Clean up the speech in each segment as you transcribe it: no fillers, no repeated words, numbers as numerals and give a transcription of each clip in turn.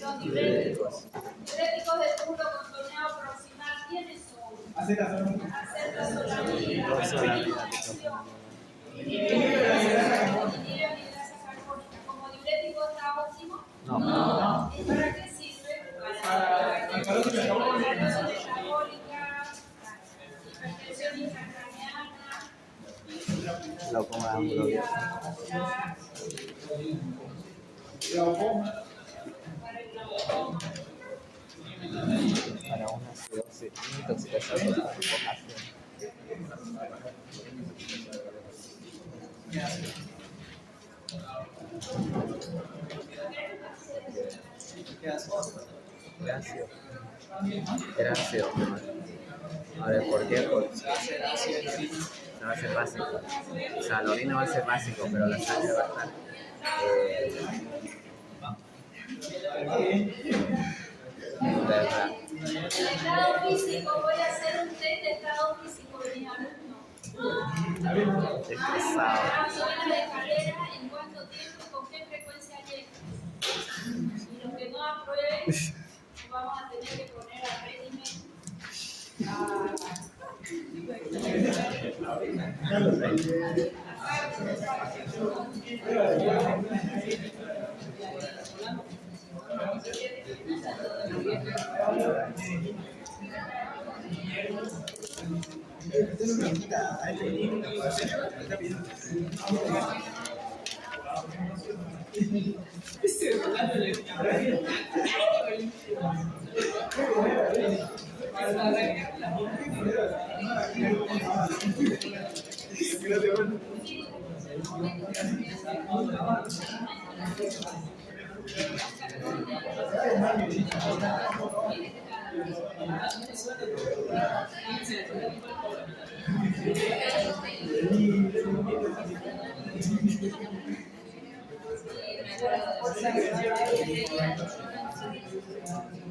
Los diuréticos. Diuréticos de puro contorneado proximal, ¿quiénes son? Acetazolamida, inhibe hidrasa carbónica. ¿Como diurético está óptimo? No. ¿Para qué sirve? Para hipertensión metabólica, hipertensión intracraneana, para el glaucoma. Para una intoxicación por provocación. Era ácido. A ver, ¿por qué? Porque no va a ser básico. O sea, la orina va a ser básico, pero la sangre va a estar. El estado físico, voy a hacer un test de estado físico de mis alumnos. Estresado. Suben a la escalera, en cuánto tiempo y con qué frecuencia llegan. Y los que no aprueben, vamos a tener que poner a régimen.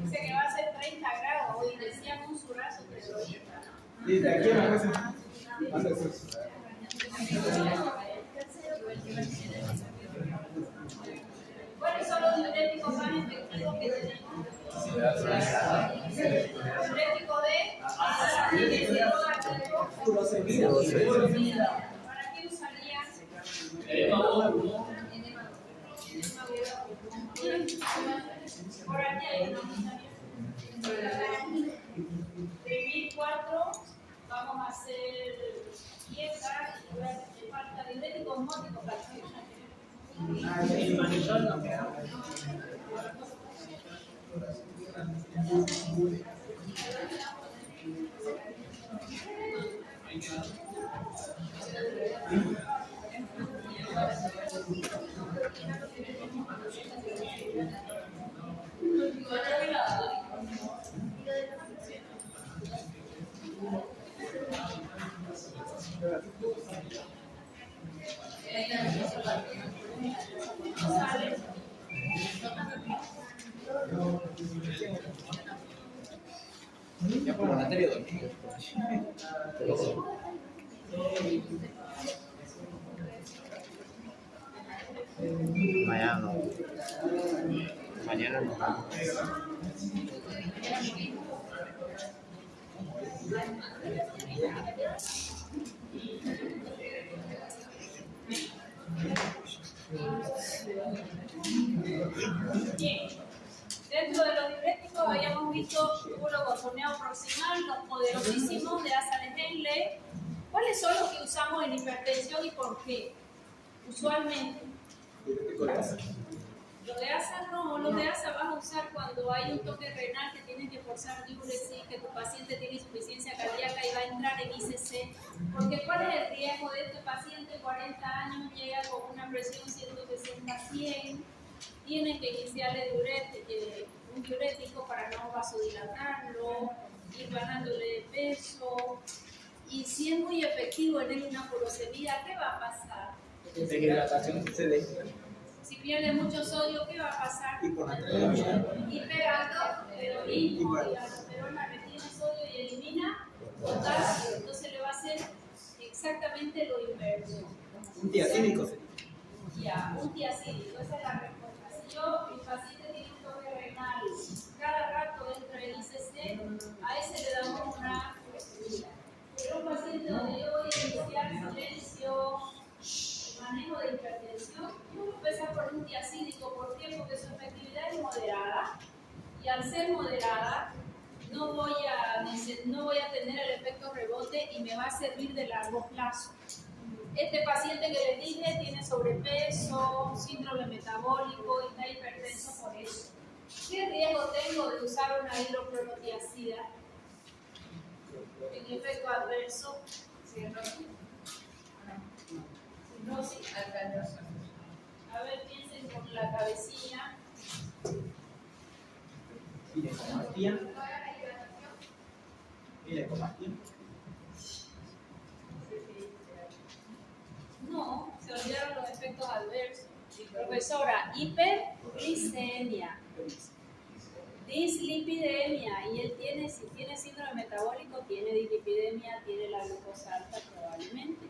Dice que va a ser 30 grados hoy, decían un surazo terrorista. Desde aquí a la casa. ¿Cuáles son los diuréticos más efectivos que tenemos? Diurético de ¿para qué usarían? Por aquí hay una de 1004 vamos a hacer dieta y falta diuréticos móticos para que Ya como Natalia dormida. Mañana no. Mañana no. Bien. Dentro de los diuréticos habíamos visto puro contorneado proximal, los poderosísimos de Asa de Henle. ¿Cuáles son los que usamos en hipertensión y por qué? Usualmente. Los de ASA no, los de ASA vas a usar cuando hay un toque renal que tienes que forzar diuresis, que tu paciente tiene insuficiencia cardíaca y va a entrar en ICC. Porque ¿cuál es el riesgo de este paciente? 40 años, llega con una presión 160-100, tienen que iniciarle un diurético para no vasodilatarlo, ir bajándole de peso. Y si es muy efectivo en él una furosemida, ¿qué va a pasar? Deshidratación sucede. Si pierde mucho sodio, ¿qué va a pasar? Y pegando, pero y la aldosterona retiene sodio y elimina potasio. Entonces le va a hacer exactamente lo inverso. Un tiacídico sería. Ya, un tiacídico, esa es la respuesta. Si mi paciente tiene un toque renal al ser moderada, no voy a tener el efecto rebote y me va a servir de largo plazo. Este paciente que les dije tiene sobrepeso, síndrome metabólico y está hipertenso por eso. ¿Qué riesgo tengo de usar una hidroclorotiazida? En efecto adverso, cirrosis. A ver, piensen con la cabecilla. Ginecomastia. Ginecomastia. No, se olvidaron los efectos adversos. Profesora, hiperglicemia, dislipidemia, y él tiene, si tiene síndrome metabólico, tiene dislipidemia, tiene la glucosa alta probablemente.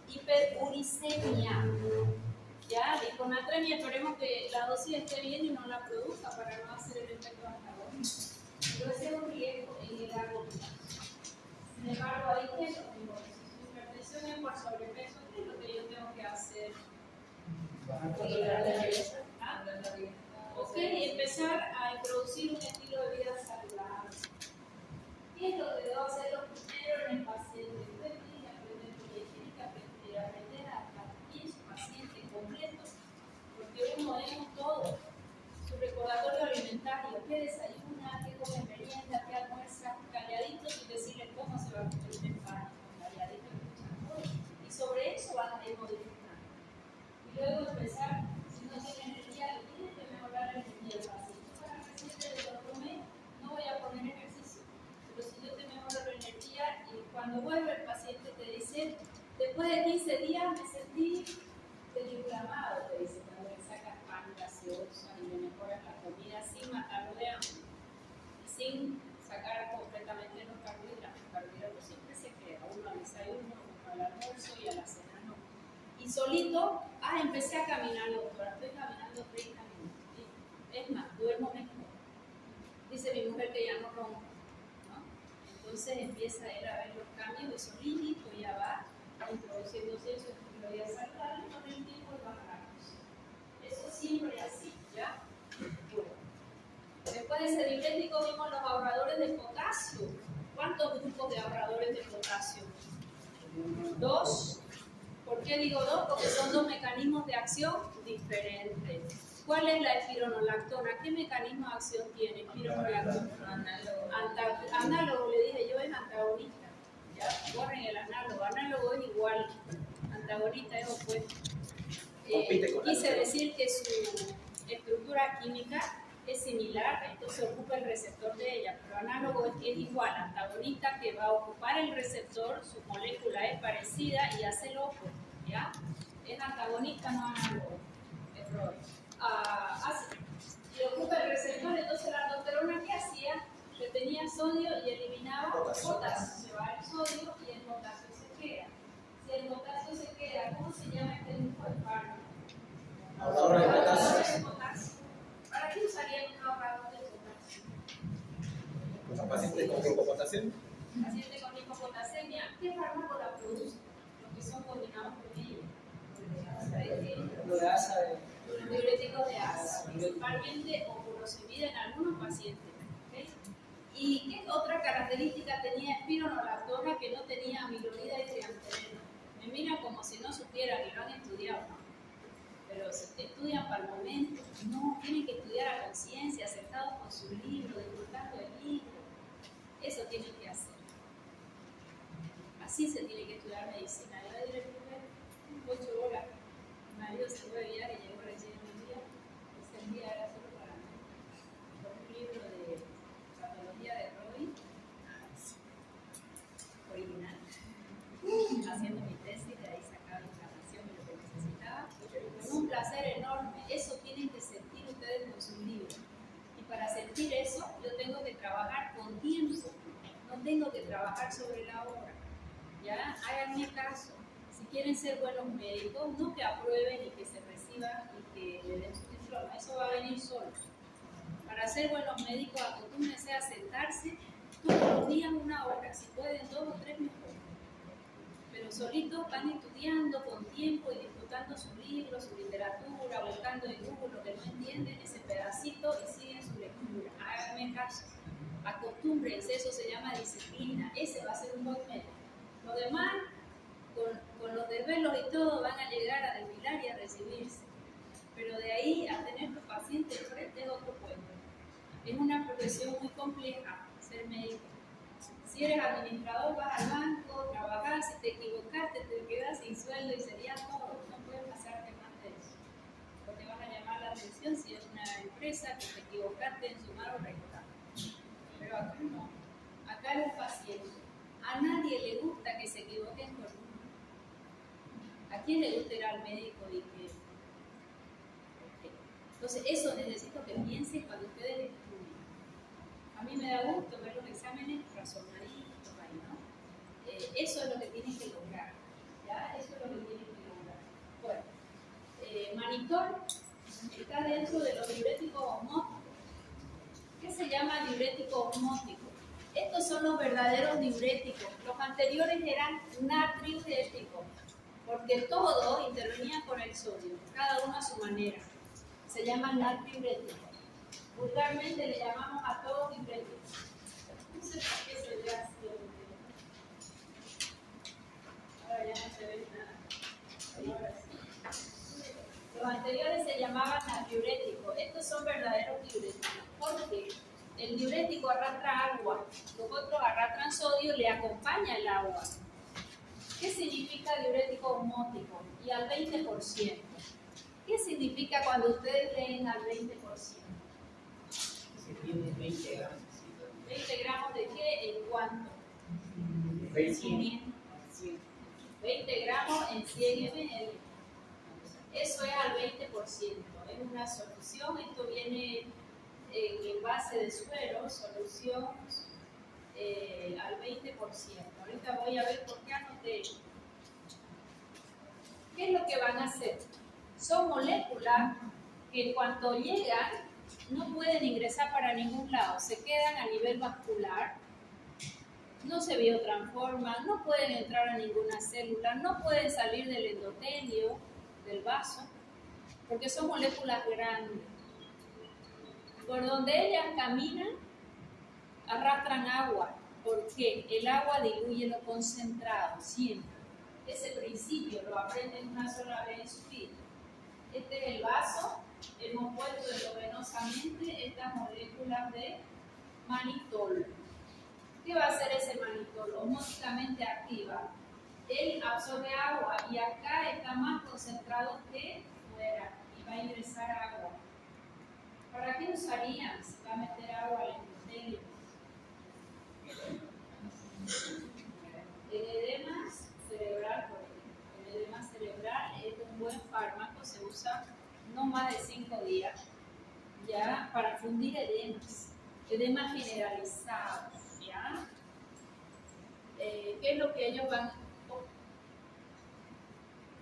Hiperuricemia, ya, diconatremia, esperemos que la dosis esté bien y no la produzca para no hacer el efecto antagónico. Pero ese es un riesgo en el largo plazo. Sin embargo, ahí que lo mismo, si su hipertensión es por sobrepeso, ¿qué es lo que yo tengo que hacer? Ok, empezar a introducir un estilo de vida saludable. ¿Qué es lo que debo hacer lo primero en el paciente? Usted tiene que aprender, tiene que aprender a estar su paciente completo, porque uno es todo. Su recordatorio alimentario, qué desayuna, qué come merienda, qué almuerza, calladito sin decirle cómo se va a comer temprano, calladito escuchando. Y sobre eso van a ir modificando. Y luego empezar, si no tiene energía, tiene que mejorar la energía del paciente. Para el paciente de otro mes no voy a poner ejercicio, pero si yo te mejoro la energía y cuando vuelve el paciente te dice, después de 15 días me sentí desinflamado, te dice, cuando le sacas pan gaseosa y le mejoras la comida sin matarlo de hambre y sin sacar completamente los carbohidratos. Los carbohidratos siempre se queda, uno al desayuno, uno al almuerzo y a la cena no. Y solito, empecé a caminar, doctora, estoy caminando 30 minutos. Es más, duermo mejor. Dice mi mujer que ya no ronco, ¿no? Entonces empieza él a ver los cambios de solito, ya va introduciéndose eso, lo voy a saltar con el tiempo y bajamos. Eso siempre es así, ¿ya? Bueno. Después de ese diurético vimos los ahorradores de potasio. ¿Cuántos grupos de ahorradores de potasio? 2. ¿Por qué digo 2? Porque son 2 mecanismos de acción diferentes. ¿Cuál es la espironolactona? ¿Qué mecanismo de acción tiene espironolactona? Análogo, le dije yo, es antagonista. Ya, borren el análogo. Análogo es igual, antagonista es opuesto. Quise decir que su estructura química es similar, entonces ocupa el receptor de ella, pero análogo es igual, antagonista que va a ocupar el receptor, su molécula es parecida y hace lo opuesto, ¿ya? Es antagonista, no análogo. Error. Así. Y ocupa el receptor, entonces la aldosterona, ¿qué hacía? Retenía sodio y eliminaba potasio. Se va el sodio y el potasio se queda. Si el potasio se queda, ¿cómo se llama este grupo de fármacos? Ahorrador de potasio. ¿Para qué usarían un ahorrador de potasio? Los pacientes con hipopotasemia. Pacientes con hipopotasemia, ¿qué fármaco la produce? Los que son combinados con ellos. Lo de asa diuréticos de asa, principalmente o furosemida en algunos pacientes. ¿Okay? ¿Y qué otra característica tenía espironolactona que no tenía amilorida y triamtereno? Me miran como si no supieran y lo han estudiado, ¿no? Pero se estudian para el momento, no, tienen que estudiar a conciencia, acertados con su libro, disfrutando del libro. Eso tienen que hacer. Así se tiene que estudiar medicina. Yo le diré primero, 8 horas. Mi marido se fue de viaje y llegó recién el día. Ese día era solo para mí. Con un libro de patología de Roy, original, haciendo mi tesis, de ahí sacaba la información y lo que necesitaba. Con un placer enorme. Eso tienen que sentir ustedes con sus libros. Y para sentir eso, yo tengo que trabajar con tiempo. No tengo que trabajar sobre la hora. ¿Ya? Háganme caso. Si quieren ser buenos médicos, no que aprueben y que se reciban y que le den su diploma. Eso va a venir solo. Para ser buenos médicos, acostúmbrense a sentarse todos los días 1 hora. Si pueden 2 o 3, mejor. Pero solitos van estudiando con tiempo y disfrutando sus libros, su literatura, buscando en Google lo que no entienden, ese pedacito y siguen su lectura. Háganme caso. Acostúmbrense, eso se llama disciplina. Ese va a ser un buen método. Los demás, con los desvelos y todo, van a llegar a desfilar y a recibirse. Pero de ahí a tener tu paciente frente es otro cuento. Es una profesión muy compleja ser médico. Si eres administrador, vas al banco, trabajas, si te equivocaste, te quedas sin sueldo y sería todo. No puede pasarte más de eso. O te van a llamar la atención si es una empresa que te equivocaste en sumar o restar. Pero acá no. Acá es un paciente. A nadie le gusta que se equivoquen con uno. ¿A quién le gusta ir al médico y que... Entonces, eso necesito que piensen cuando ustedes estudien. A mí me da gusto ver los exámenes razonaditos ahí, ¿no? Eso es lo que tienen que lograr. ¿Ya? Eso es lo que tienen que lograr. Bueno, manitol está dentro de los diuréticos osmóticos. ¿Qué se llama diurético osmótico? Estos son los verdaderos diuréticos. Los anteriores eran natriuréticos, porque todos intervenían con el sodio, cada uno a su manera. Se llaman natriuréticos. Vulgarmente le llamamos a todos diuréticos. No sé por qué se ve así. Ahora ya no se ve nada. Ahora sí. Los anteriores se llamaban natriuréticos. Estos son verdaderos diuréticos. Porque el diurético arrastra agua, los otros arrastran sodio, le acompaña el agua. ¿Qué significa diurético osmótico? Y al 20%. ¿Qué significa cuando ustedes leen al 20%? Se tiene 20 gramos. ¿20 gramos de qué? ¿En cuánto? 20. 20 gramos en 100 ml. Eso es al 20%. Es una solución. Esto viene en base de suero, solución al 20%. Ahorita voy a ver por qué anoté. ¿Qué es lo que van a hacer? Son moléculas que cuando llegan no pueden ingresar para ningún lado, se quedan a nivel vascular, no se biotransforman, no pueden entrar a ninguna célula, no pueden salir del endotelio, del vaso, porque son moléculas grandes. Por donde ellas caminan, arrastran agua, porque el agua diluye lo concentrado, siempre. Ese principio lo aprenden una sola vez en su vida. Este es el vaso, hemos puesto endovenosamente estas moléculas de manitol. ¿Qué va a hacer ese manitol? Osmóticamente activa. Él absorbe agua y acá está más concentrado que fuera y va a ingresar agua. ¿Para qué usarían si va a meter agua al endotelio? El edema cerebral, por ejemplo. El edema cerebral es un buen fármaco, se usa no más de 5 días ya para fundir edemas, edemas generalizados, ¿ya? ¿Qué es lo que ellos van?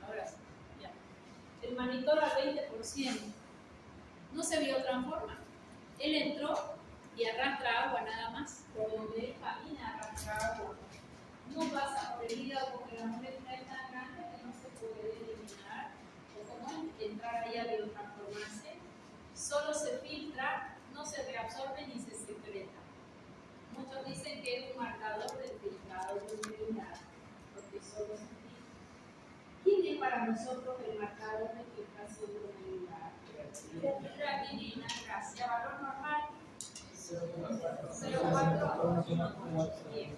Ahora sí, ya. El manitol al 20% no se biotransforma. Él entró y arrastra agua nada más, por donde él camina arrastra agua. No pasa por el hígado porque la molécula es tan grande que no se puede eliminar o como entrar ahí a biotransformarse. Solo se filtra, no se reabsorbe ni se secreta. Muchos dicen que es un marcador del filtrado glomerular, porque solo se filtra. ¿Quién es para nosotros el marcador de filtración glomerular? Creatinina, gracias. Valor normal 0,4.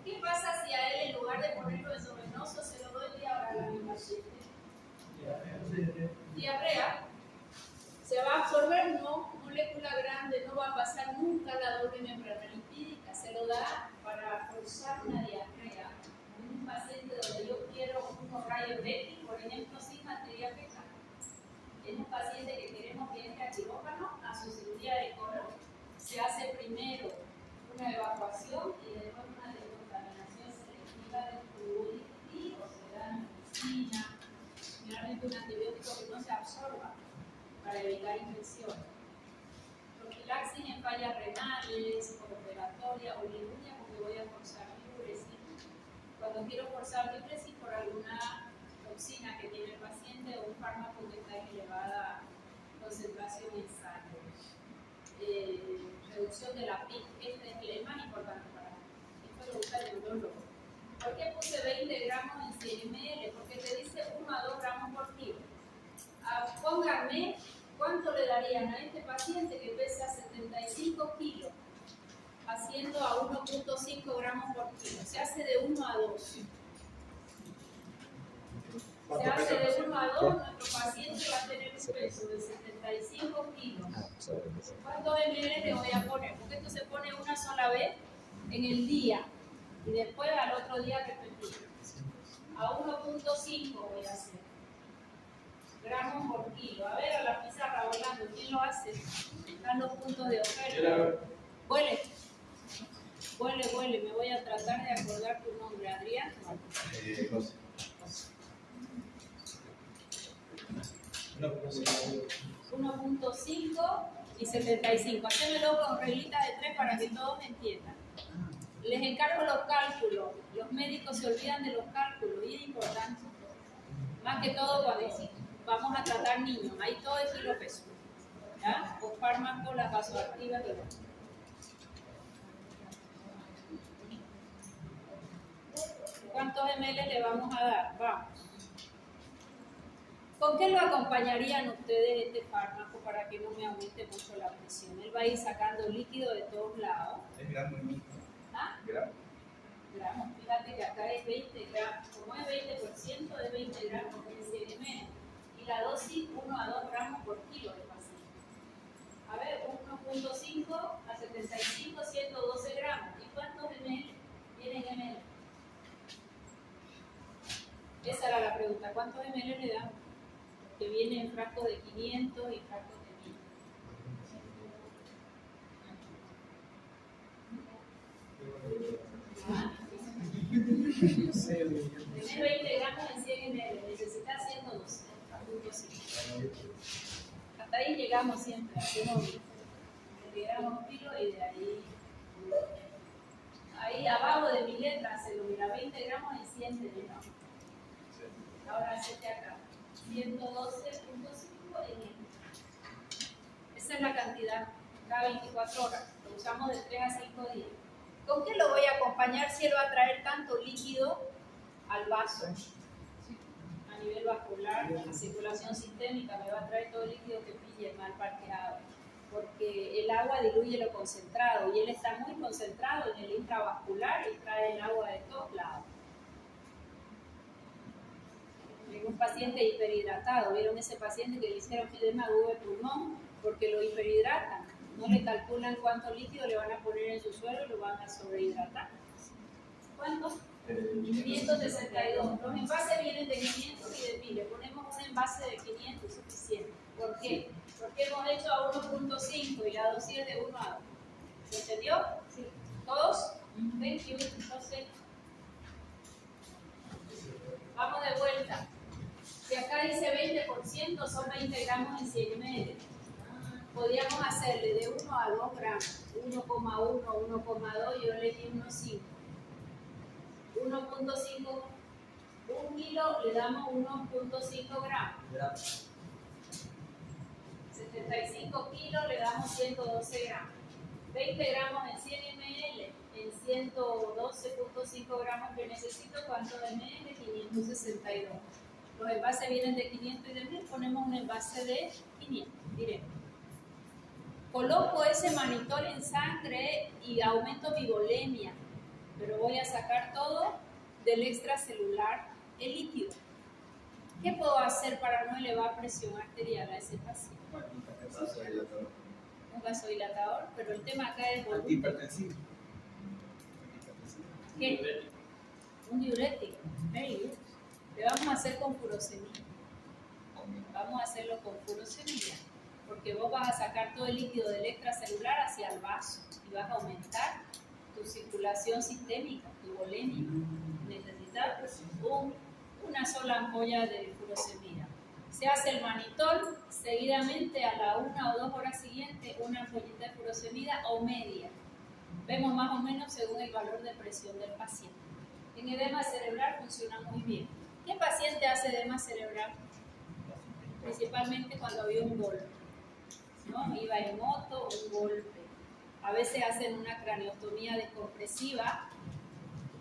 ¿Qué pasa si a él en lugar de ponerlo endovenoso se lo doy vía oral a mi paciente? Diarrea. ¿Se va a absorber? No. Molécula grande, no va a pasar nunca la doble membrana lipídica. Se lo da para forzar una diarrea. En un paciente donde yo quiero unos rayos X, por ejemplo, sin materia fecal. Es un paciente que queremos que entre a quirófano a su cirugía de colon. Se hace primero una evacuación y después una descontaminación selectiva del fluido o se da medicina, generalmente un antibiótico que no se absorba para evitar infección. Profilaxis en fallas renales, postoperatoria o liuria porque voy a forzar diuresis. Cuando quiero forzar diuresis por alguna toxina que tiene el paciente o un fármaco que está en elevada concentración en sangre. Reducción resolución de la PIC. Este es el más importante para mí. Esto lo usa el neurólogo. ¿Por qué puse 20 gramos en 100 ml? Porque te dice 1 a 2 gramos por kilo. Pónganme cuánto le darían a este paciente que pesa 75 kilos, haciendo a 1.5 gramos por kilo. Se hace de 1 a 2. Se hace de 1 a 2, nuestro paciente va a tener un peso de 75 kilos. ¿Cuántos ml le voy a poner? Porque esto se pone una sola vez en el día y después al otro día repetir. A 1.5 voy a hacer gramos por kilo. A ver, a la pizarra volando, ¿quién lo hace? Están los puntos de oferta. Huele. Huele. Me voy a tratar de acordar tu nombre, Adrián. 1.5 y 75. Hacémelo con reglita de 3 para que todos entiendan. Les encargo los cálculos. Los médicos se olvidan de los cálculos y es importante. Más que todo cuando vamos a tratar niños. Ahí todo es kilopeso. ¿Ya? Los fármacos, las vasoactivas y demás. ¿Cuántos ml le vamos a dar? Vamos. ¿Con qué lo acompañarían ustedes este fármaco para que no me aumente mucho la presión? Él va a ir sacando líquido de todos lados. Es gramo. ¿Ah? Gramos. Fíjate que acá es 20 gramos. Como es 20%, es 20 gramos en 100 ml. Y la dosis 1 a 2 gramos por kilo de paciente. A ver, 1.5 a 75, 112 gramos. ¿Y cuántos ml tienen ml? Esa era la pregunta. ¿Cuántos ml le damos? Que viene en frascos de 500 y frascos de 1000. Tener 20 gramos en 100 ml, necesitas 112. Hasta ahí llegamos siempre, hacemos 20 gramos kilo y de ahí abajo de mi letra se lo mira 20 gramos en 100 ml. Ahora hacete acá. 112.5 en el. Esa es la cantidad, cada 24 horas. Lo usamos de 3 a 5 días. ¿Con qué lo voy a acompañar si él va a traer tanto líquido al vaso? A nivel vascular, la circulación sistémica me va a traer todo el líquido que pille mal parqueado. Porque el agua diluye lo concentrado y él está muy concentrado en el intravascular y trae el agua de todos lados. Un paciente hiperhidratado, ¿vieron ese paciente que le hicieron edema agudo de pulmón? Porque lo hiperhidratan, no le calculan cuánto líquido le van a poner en su suelo y lo van a sobrehidratar. ¿Cuánto? 562. Los envases vienen de 500 y de 1000. Le ponemos un envase de 500 suficiente. ¿Por qué? Porque hemos hecho a 1.5 y la dosis es de 1 a 2. ¿Se entendió? Sí. ¿Todos? 21. Entonces, vamos de vuelta. Si acá dice 20%, son 20 gramos en 100 ml. Podríamos hacerle de 1 a 2 gramos, 1,1, 1,2, yo le di 1,5. 1.5, 1 kilo le damos 1.5 gramos. 75 kilos le damos 112 gramos. 20 gramos en 100 ml, en 112.5 gramos que necesito, ¿cuánto de ml? 562. Los envases vienen de 500 y de 1000, ponemos un envase de 500, directo. Coloco ese manitol en sangre y aumento mi volemia, pero voy a sacar todo del extracelular, el líquido. ¿Qué puedo hacer para no elevar presión arterial a ese paciente? Un vasodilatador, pero el tema acá es volumen. Hipertensivo. ¿Qué? Un diurético. Very good. Le vamos a hacer con furosemida. Vamos a hacerlo con furosemida, porque vos vas a sacar todo el líquido del extracelular hacia el vaso y vas a aumentar tu circulación sistémica, tu volemia. Necesitas una sola ampolla de furosemida. Se hace el manitol, seguidamente a la 1 o 2 horas siguientes una ampollita de furosemida o media. Vemos más o menos según el valor de presión del paciente. En edema cerebral funciona muy bien. ¿Qué paciente hace edema cerebral? Principalmente cuando había un golpe, ¿no? Iba en moto, un golpe. A veces hacen una craneostomía descompresiva.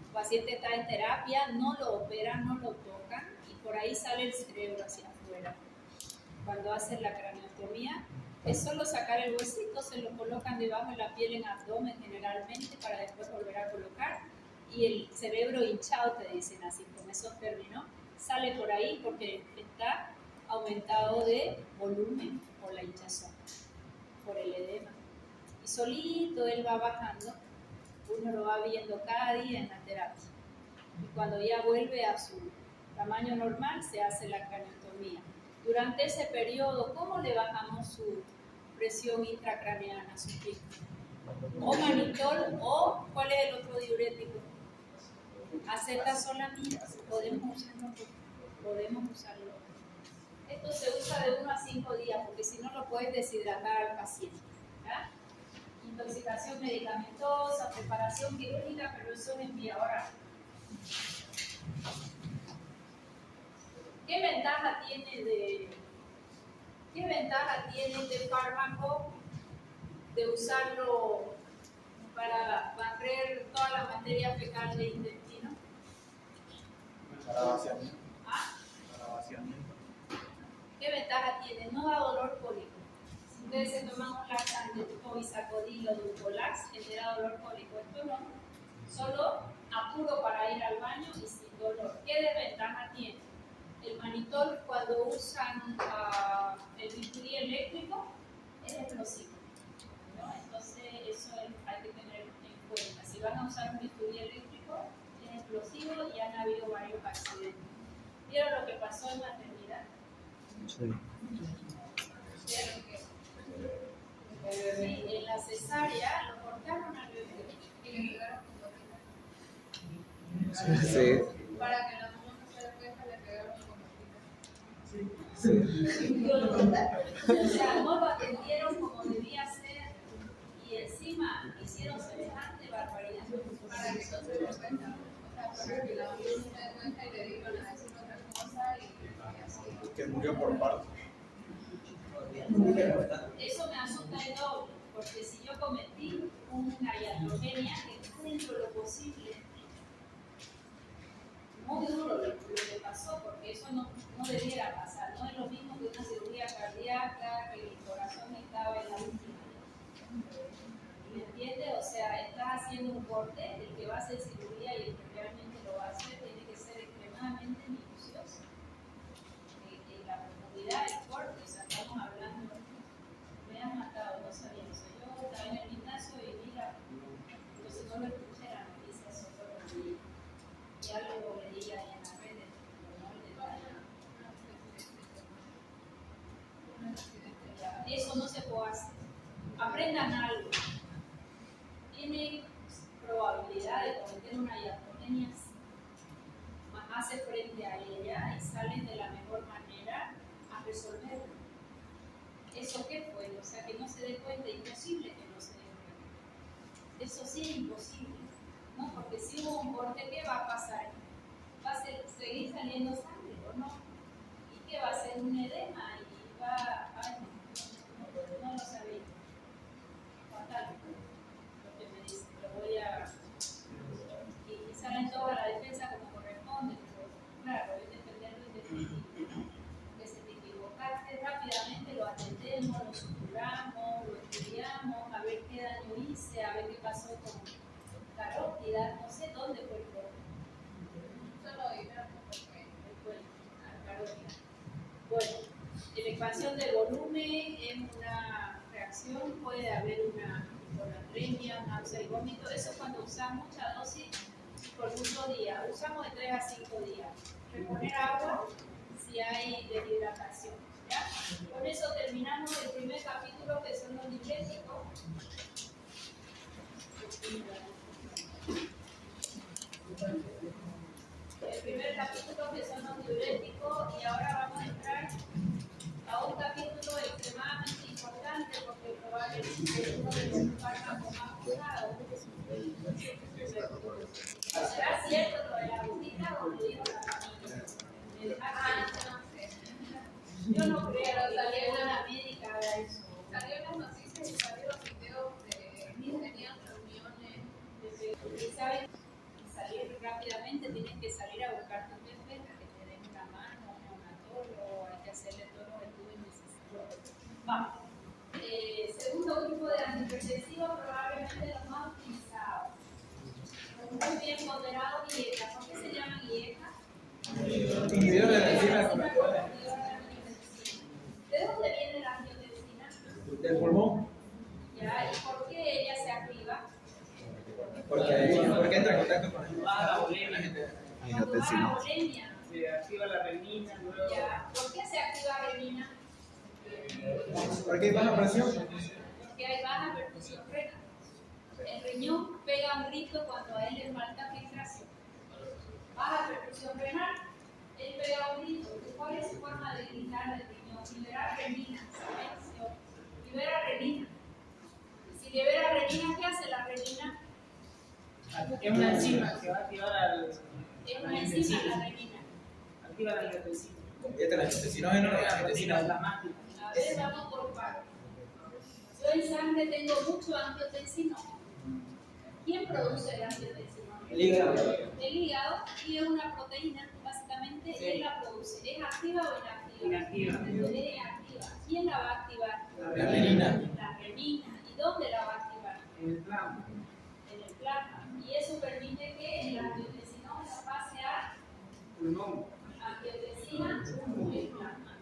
El paciente está en terapia, no lo operan, no lo tocan y por ahí sale el cerebro hacia afuera. Cuando hacen la craneostomía, es solo sacar el huesito, se lo colocan debajo de la piel en abdomen generalmente para después volver a colocar y el cerebro hinchado, te dicen así, con esos términos, sale por ahí porque está aumentado de volumen por la hinchazón, por el edema. Y solito él va bajando, uno lo va viendo cada día en la terapia. Y cuando ya vuelve a su tamaño normal, se hace la craneostomía. Durante ese periodo, ¿cómo le bajamos su presión intracraneana, su pico? O manitol, o ¿cuál es el otro diurético? Acetazolamida. Podemos usarlo. Esto se usa de 1 a 5 días, porque si no lo puedes deshidratar al paciente. ¿Ya? Intoxicación medicamentosa, preparación quirúrgica, pero eso es en vía oral. ¿Qué ventaja tiene este fármaco de usarlo para barrer toda la materia fecal del intestino? Para vaciamiento. ¿Ah? Para vaciamiento. ¿Qué ventaja tiene? No da dolor cólico. Si ustedes se toman un laxante tipo bisacodil o dulcolax, genera dolor cólico. Esto no. Solo apuro para ir al baño y sin dolor. ¿Qué desventaja tiene? El manitol, cuando usan el bisturí eléctrico, es explosivo, ¿no? Entonces eso hay que tener en cuenta. Si van a usar un bisturí eléctrico, es explosivo y han habido varios accidentes. ¿Vieron lo que pasó en maternidad? Sí. ¿Vieron que? Sí, en la cesárea lo cortaron al bebé y le pegaron con botina. Sí. Para que la mamá no se dé cuenta, le pegaron con botina. Sí. O sea, no lo atendieron como debía ser y encima hicieron semejante barbaridad para que no se dé cuenta. O sea, para que la mamá no se dé cuenta y le digan a decir otra cosa y así. Que murió por parto. Eso me asusta el doble, porque si yo cometí una iatrogenia que está dentro de lo posible, muy duro lo que pasó, porque eso no debiera pasar. No es lo mismo que una cirugía cardíaca, que el corazón estaba en la última. ¿Me entiendes? O sea, estás haciendo un corte, el que va a hacer cirugía y el que realmente lo va a hacer tiene que ser extremadamente minucioso. En la profundidad del corte, o sea, estamos hablando, me han matado, no sabía eso. Yo estaba en el gimnasio y mira, entonces no lo escuché la noticia, eso fue lo que vi. Y algo leía ahí en las redes, pero no el detalle. Eso no se puede hacer. Aprendan algo. Tienen probabilidad de cometer una iatrogenia, más hace frente a ella y salen de la mejor manera a resolverlo. ¿Eso qué fue? O sea, que no se dé cuenta, imposible que no se dé cuenta. Eso sí es imposible, ¿no? Porque si hubo un corte, ¿qué va a pasar? ¿Va a seguir saliendo sangre o no? ¿Y qué va a ser? Un edema y va... Ay, no lo sabía. Fatal. Lo que me dice, lo voy a... Y salen toda la defensa como corresponde, pero claro, es defenderlo indefinitivo. Que se te equivocaste, rápidamente lo atendemos, lo suturamos, lo estudiamos, a ver qué daño hice, a ver qué pasó con carótida, no sé dónde fue el corte. Solo dinero porque carótida. Bueno, la expansión del volumen es una reacción, puede haber una hiponatremia, náusea y vómito. Eso cuando usamos mucha dosis por muchos días. Usamos de 3 a 5 días. Reponer agua si hay deshidratación. ¿Ya? Con eso terminamos el primer capítulo, que son los diuréticos. El primer capítulo, que son los diuréticos, y ahora vamos a entrar a un capítulo extremadamente importante porque probablemente es uno de los fármacos más usados. ¿Será cierto lo de la gotita o lo dijo la familia? Yo no creo que alguna médica haga eso. Salió en las noticias y salió los videos de ¿Ya? ¿Y por qué ella se activa? Porque entra en contacto con el Baja bulimia. Cuando baja Angiotensina. bulimia. Se activa la renina, luego ¿Ya? ¿Por qué se activa renina? Porque hay baja presión. Porque hay baja perfusión renal. El riñón pega un grito cuando a él le falta filtración. Baja perfusión renal, él pega un grito. ¿Cuál es su forma de gritar del riñón? Liberar renina. Silencio. Libera renina. Si libera renina, ¿qué hace la renina? es una enzima que va a activar al. Es una enzima la renina. Activa la angiotensina. Convierte la angiotensina La en máquina. A ver, vamos por partes. Yo en sangre tengo mucho angiotensino. ¿Quién produce el angiotensino? el hígado. El hígado, y es una proteína, básicamente, Sí. él la produce. ¿Es activa o inactiva? Inactiva. Es activa. ¿Quién la va a activar? La renina. La renina. ¿Y dónde la va a activar? En el plasma. En el plasma. Y eso permite que el angiotensinón la pase a Pulmón. angiotensina 1 en plasma.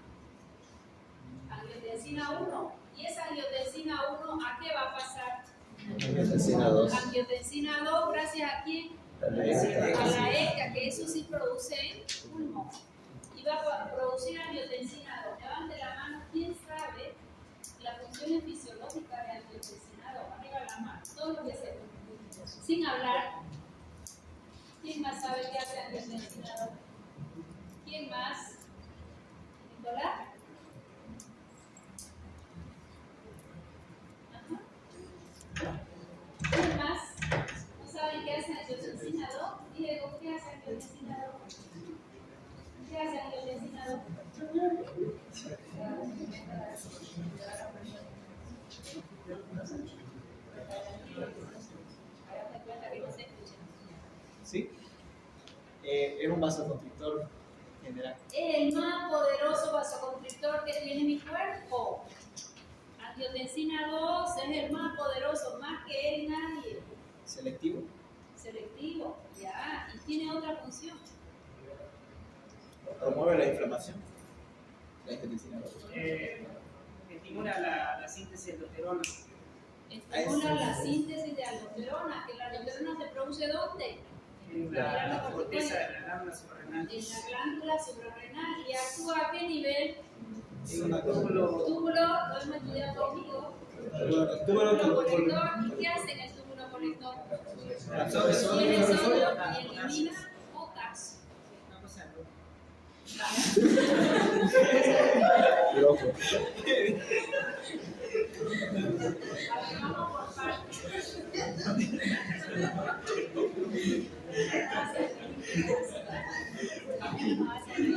Angiotensina 1. ¿Y esa angiotensina 1 a qué va a pasar? Angiotensina 2. Angiotensina 2, ¿gracias a quién? La A la ECA, que eso sí produce en pulmón. Y va a producir angiotensina 2. Levante la mano, ¿quién sabe las funciones fisiológicas de angiotensina 2? Arriba la mano, todo lo que se. Sin hablar, ¿quién más sabe qué hace angiotensina 2? ¿Quién más? ¿Nicolás? Ajá. ¿Quién más? ¿No saben qué hace angiotensina 2? Diego, ¿qué hace angiotensina 2? ¿Qué hace angiotensina 2? Hágate cuenta que no se escucha. ¿Sí? Es un vasoconstrictor general. Es el más poderoso vasoconstrictor que tiene mi cuerpo. Angiotensina 2 es el más poderoso, más que él nadie. Selectivo. Selectivo, ya, y tiene otra función. Promueve la inflamación. La angiotensina 2. Estimula la síntesis de aldosterona. Estimula la síntesis de aldosterona, que la aldosterona se produce ¿dónde? En la corteza de la glándula suprarrenal. En la glándula suprarrenal. ¿Y actúa a qué nivel? Es una túbulo. Túbulo, lo hemos estudiado conmigo. Túbulo Colector. ¿Y qué hace en el túbulo colector? absorbe sodio. Tiene sodio y elimina potasio. Una cosa de Loco. A ver, vamos por partes.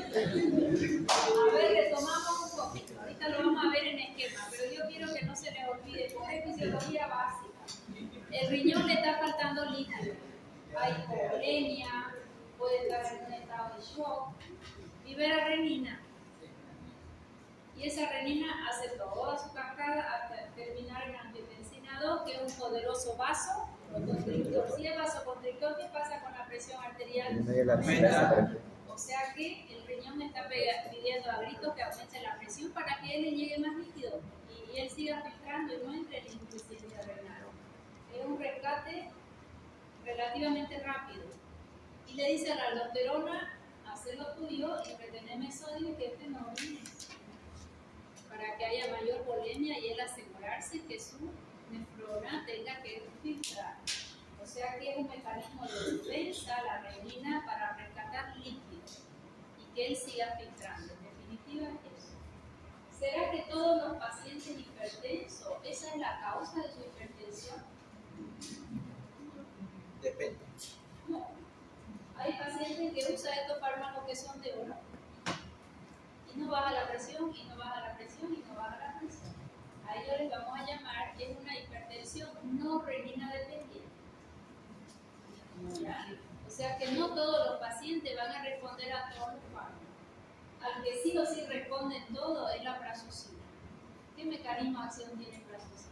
A ver, retomamos un poquito. Ahorita lo vamos a ver en esquema, pero yo quiero que no se les olvide, porque es fisiología básica. El riñón le está faltando líquido. Hay hipovolemia, puede estar en un estado de shock. Libera renina. Y esa renina hace toda su cascada hasta terminar en angiotensina 2, que es un poderoso vasoconstrictor. Si es vasoconstrictor, ¿qué pasa con la presión arterial? En medio de la necesidad. O sea que el riñón está pidiendo a gritos que aumente la presión para que él le llegue más líquido y él siga filtrando y no entre en insuficiencia renal. Es un rescate relativamente rápido. Y le dice a la aldosterona, hacer lo tuyo y retenerme sodio y que este no orine, para que haya mayor volemia y él asegurarse que su nefrona tenga que filtrar. O sea que es un mecanismo de defensa, la renina, para rescatar líquido y que él siga filtrando. En definitiva es eso. ¿Será que todos los pacientes hipertensos, esa es la causa de su hipertensión? Depende. No. Hay pacientes que usan estos fármacos que son de oro y no baja la presión, y no baja la presión, y no baja la presión. A ellos les vamos a llamar que es una hipertensión no renina dependiente. ¿Ya? O sea que no todos los pacientes van a responder a todos los fármacos. Al que sí o sí responden todo es la prazosin. ¿Qué mecanismo de acción tiene prazosin?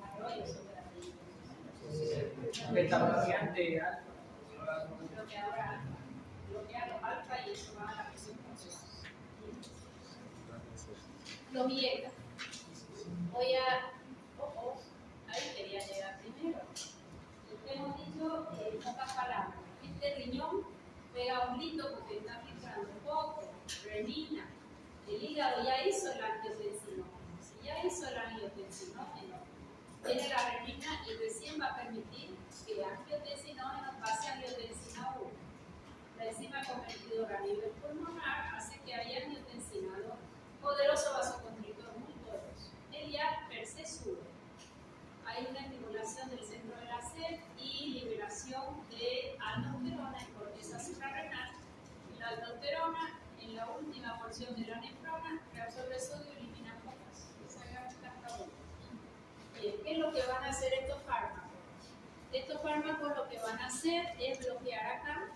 Arroyo sobre la beta bloqueante alfa. bloquea los alfa y eso baja la presión. Los bietas. Voy a dicho en pocas palabras. Este riñón pega un grito porque está filtrando poco, renina. El hígado ya hizo el angiotensinógeno. Si ya hizo el angiotensinógeno, tiene la renina y recién va a permitir que el angiotensinógeno pase a angiotensina 1. La enzima convertidora a nivel pulmonar hace que haya angiotensina 2. Poderoso vasoconstrictor, muy poderoso. Él ya per se sube. Hay una estimulación del centro de la sed y liberación de aldosterona en corteza suprarrenal. Y la aldosterona, en la última porción de la nefrona, reabsorbe sodio y elimina potasio. Esa es la cascabel. Bien, ¿qué es lo que van a hacer estos fármacos? Estos fármacos lo que van a hacer es bloquear acá.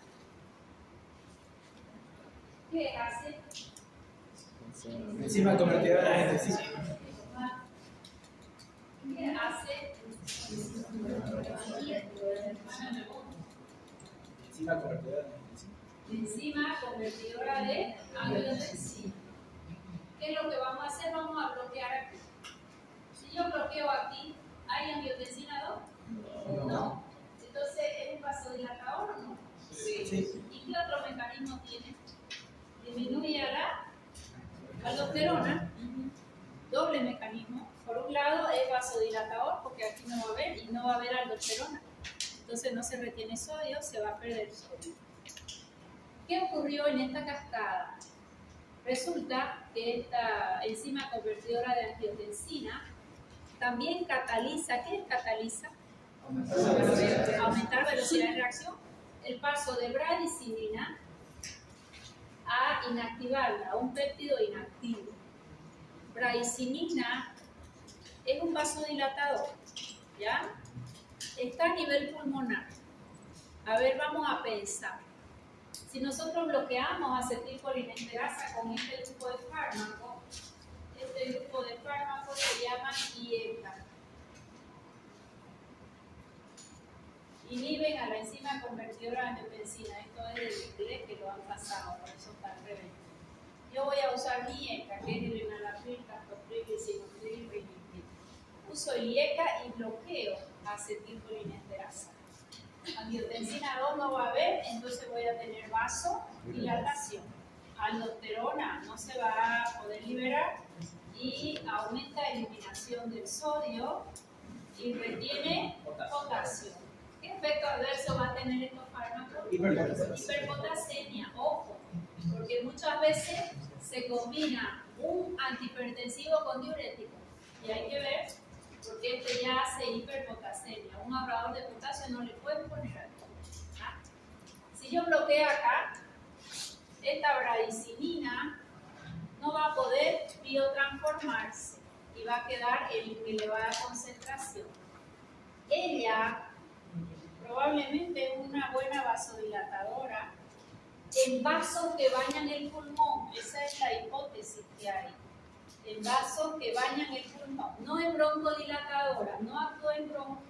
¿Qué hace? Enzima convertidora de angiotensina. ¿Qué hace? Enzima convertidora de angiotensina. Enzima convertidora de angiotensina. ¿Qué es lo que vamos a hacer? Vamos a bloquear aquí. Si yo bloqueo aquí, ¿hay angiotensina 2? No. Entonces, ¿es un vasodilatador o no? Sí. ¿Y qué otro mecanismo tiene? Disminuye la aldosterona. Doble mecanismo. Por un lado es vasodilatador porque aquí no va a haber y no va a haber aldosterona. Entonces no se retiene sodio, se va a perder sodio. ¿Qué ocurrió en esta cascada? Resulta que esta enzima convertidora de angiotensina también cataliza. ¿Qué es cataliza? Aumentar velocidad de reacción. El paso de bradicinina a inactivarla, a un péptido inactivo. Bradicinina es un vasodilatador, ¿ya? Está a nivel pulmonar. A ver, vamos a pensar. Si nosotros bloqueamos acetilcolinesterasa con este grupo de fármacos, se llama IECA. Inhiben a la enzima convertidora de angiotensina. Esto es del inglés que lo han pasado, por eso está al revés. Yo voy a usar mi IECA, que es el enalapril, captopril, lisinopril, rinipril. Uso el IECA y bloqueo acetilcolinesterasa. Angiotensina 2 no va a haber, entonces voy a tener vasodilatación. Aldosterona no se va a poder liberar y aumenta la eliminación del sodio y retiene potasio. ¿Qué efecto adverso va a tener estos fármacos? Hiperpotasemia, ojo, porque muchas veces se combina un antihipertensivo con diurético y hay que ver porque este ya hace hiperpotasemia. Un ahorrador de potasio no le pueden poner alcohol. Si yo bloqueo acá, esta bradicinina no va a poder biotransformarse y va a quedar en elevada concentración. Ella probablemente es una buena vasodilatadora en vasos que bañan el pulmón. Esa es la hipótesis que hay. En vasos que bañan el pulmón. No es broncodilatadora, no actúa en bronquio.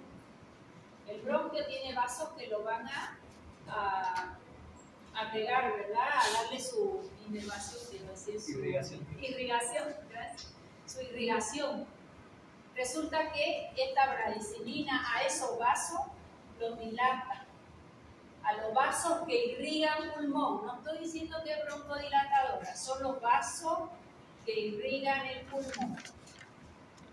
El bronquio tiene vasos que lo van a pegar, ¿verdad? A darle su inervación, quiero decir, su irrigación. Gracias. Su irrigación. Resulta que esta bradicinina a esos vasos los dilata. A los vasos que irrigan pulmón. No estoy diciendo que es broncodilatadora, son los vasos que irrigan el pulmón.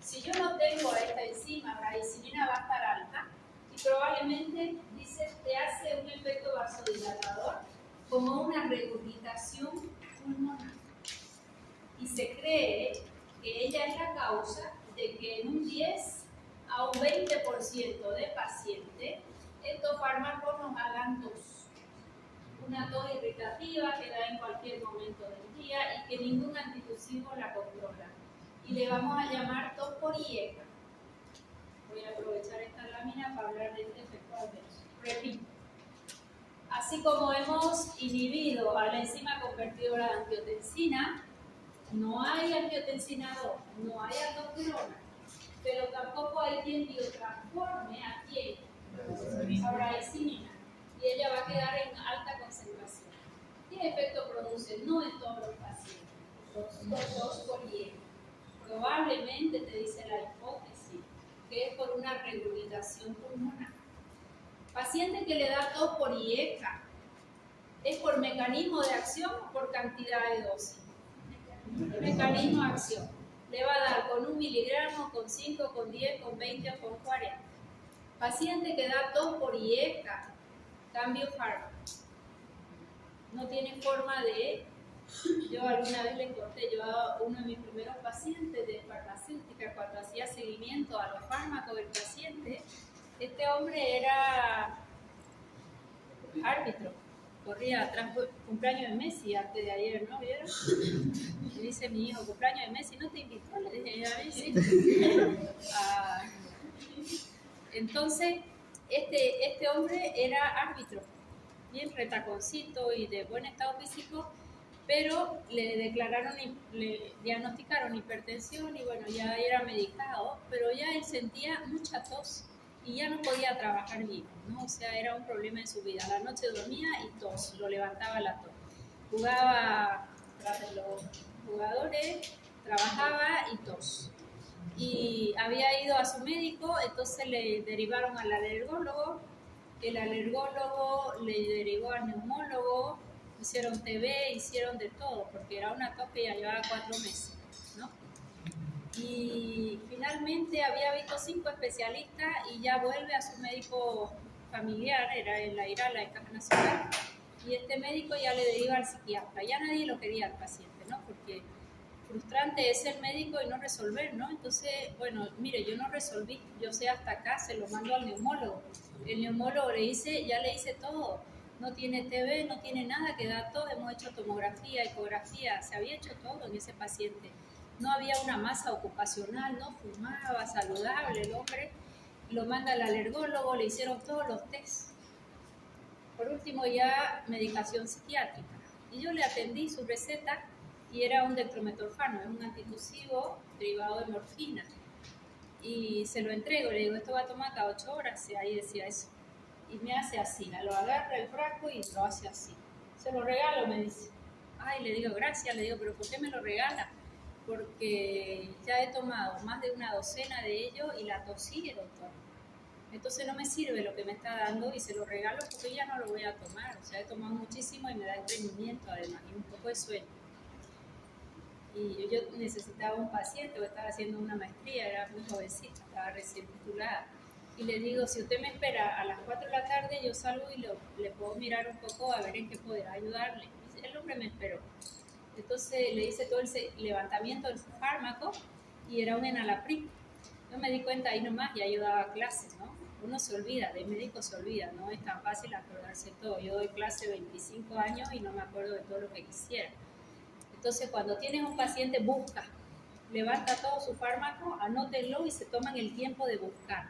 Si yo no tengo a esta enzima, la bradicinina va a estar alta y probablemente dice te hace un efecto vasodilatador como una regurgitación pulmonar. Y se cree que ella es la causa de que en un 10 a un 20% de pacientes estos fármacos nos hagan tos. Una tos irritativa que da en cualquier momento del día y que ningún antitusivo la controla. Y le vamos a llamar tos por IECA. Voy a aprovechar esta lámina para hablar de este efecto adverso. Repito. Así como hemos inhibido a la enzima convertidora de angiotensina, no hay angiotensina 2, no hay aldosterona, pero tampoco hay quien biotransforme a quién, a bradicinina, y ella va a quedar en alta concentración. ¿Qué efecto produce? No en todos los pacientes, los dos por IECA. Probablemente te dice la hipótesis que es por una regurgitación pulmonar. Paciente que le da tos por IECA, ¿es por mecanismo de acción o por cantidad de dosis? Mecanismo de acción. Le va a dar con 1 miligramo, con 5, con 10, con 20 o con 40. Paciente que da tos por IECA, cambio fármaco. No tiene forma de... Yo alguna vez le conté, yo a uno de mis primeros pacientes de farmacéutica, cuando hacía seguimiento a los fármacos del paciente, este hombre era árbitro, corría atrás, cumpleaños de Messi antes de ayer, ¿no vieron? Me dice mi hijo, cumpleaños de Messi, ¿no te invitó? Le dije, ya vi, sí. Entonces, este hombre era árbitro, bien retaconcito y de buen estado físico, pero le diagnosticaron hipertensión y bueno, ya era medicado, pero ya él sentía mucha tos y ya no podía trabajar bien, ¿no? O sea, era un problema en su vida. A la noche dormía y tos, lo levantaba la tos. Jugaba tras de los jugadores, trabajaba y tos. Y había ido a su médico, entonces le derivaron al alergólogo, el alergólogo le derivó al neumólogo, hicieron TB, hicieron de todo, porque era una tos que ya llevaba 4 meses, ¿no? Y finalmente había visto 5 especialistas y ya vuelve a su médico familiar, era en la IRALA, en Caja Nacional, y este médico ya le deriva al psiquiatra. Ya nadie lo quería al paciente, ¿no? Porque frustrante es ser médico y no resolver, ¿no? Entonces, bueno, mire, yo no resolví, yo sé hasta acá, se lo mando al neumólogo. El neumólogo le dice, ya le hice todo, no tiene TB, no tiene nada, que da todo, hemos hecho tomografía, ecografía, se había hecho todo en ese paciente. No había una masa ocupacional, no fumaba, saludable el hombre, lo manda al alergólogo, le hicieron todos los tests. Por último ya medicación psiquiátrica. Y yo le atendí su receta y era un dextrometorfano, es un antitusivo derivado de morfina. Y se lo entrego, le digo, esto va a tomar cada 8 horas, y ahí decía eso. Y me hace así, lo agarra el frasco y lo hace así. Se lo regalo, me dice. Ay, le digo, gracias, le digo, pero ¿por qué me lo regala? Porque ya he tomado más de una docena de ellos y la tos sigue, doctor. Entonces no me sirve lo que me está dando y se lo regalo porque ya no lo voy a tomar. O sea, he tomado muchísimo y me da estreñimiento además y un poco de sueño. Y yo necesitaba un paciente, o estaba haciendo una maestría, era muy jovencita, estaba recién titulada. Y le digo, si usted me espera a las 4 de la tarde, yo salgo y le puedo mirar un poco a ver en qué podrá ayudarle. El hombre me esperó. Entonces le hice todo el levantamiento del fármaco y era un enalapril. Yo me di cuenta ahí nomás, ya yo daba clases, ¿no? Uno se olvida, de médico se olvida, no es tan fácil acordarse todo. Yo doy clase 25 años y no me acuerdo de todo lo que quisiera. Entonces, cuando tienes un paciente, busca, levanta todo su fármaco, anótenlo y se toman el tiempo de buscar.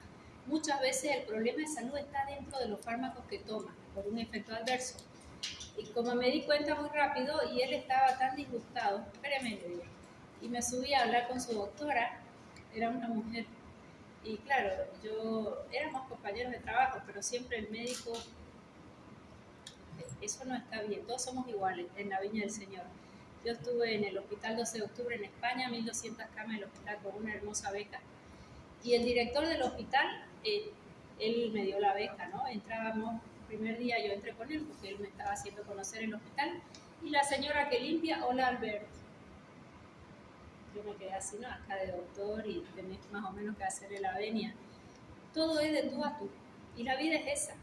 Muchas veces el problema de salud está dentro de los fármacos que toman, por un efecto adverso. Y como me di cuenta muy rápido, y él estaba tan disgustado, espéreme, le digo, y me subí a hablar con su doctora, era una mujer, y claro, éramos compañeros de trabajo, pero siempre el médico, eso no está bien, todos somos iguales en la Viña del Señor. Yo estuve en el Hospital 12 de Octubre en España, 1200 camas en el hospital con una hermosa beca. Y el director del hospital, él me dio la beca, ¿no? Entrábamos, el primer día yo entré con él porque él me estaba haciendo conocer el hospital. Y la señora que limpia, hola Alberto. Yo me quedé así, ¿no? Acá de doctor y tenés más o menos que hacerle la venia. Todo es de tú a tú. Y la vida es esa.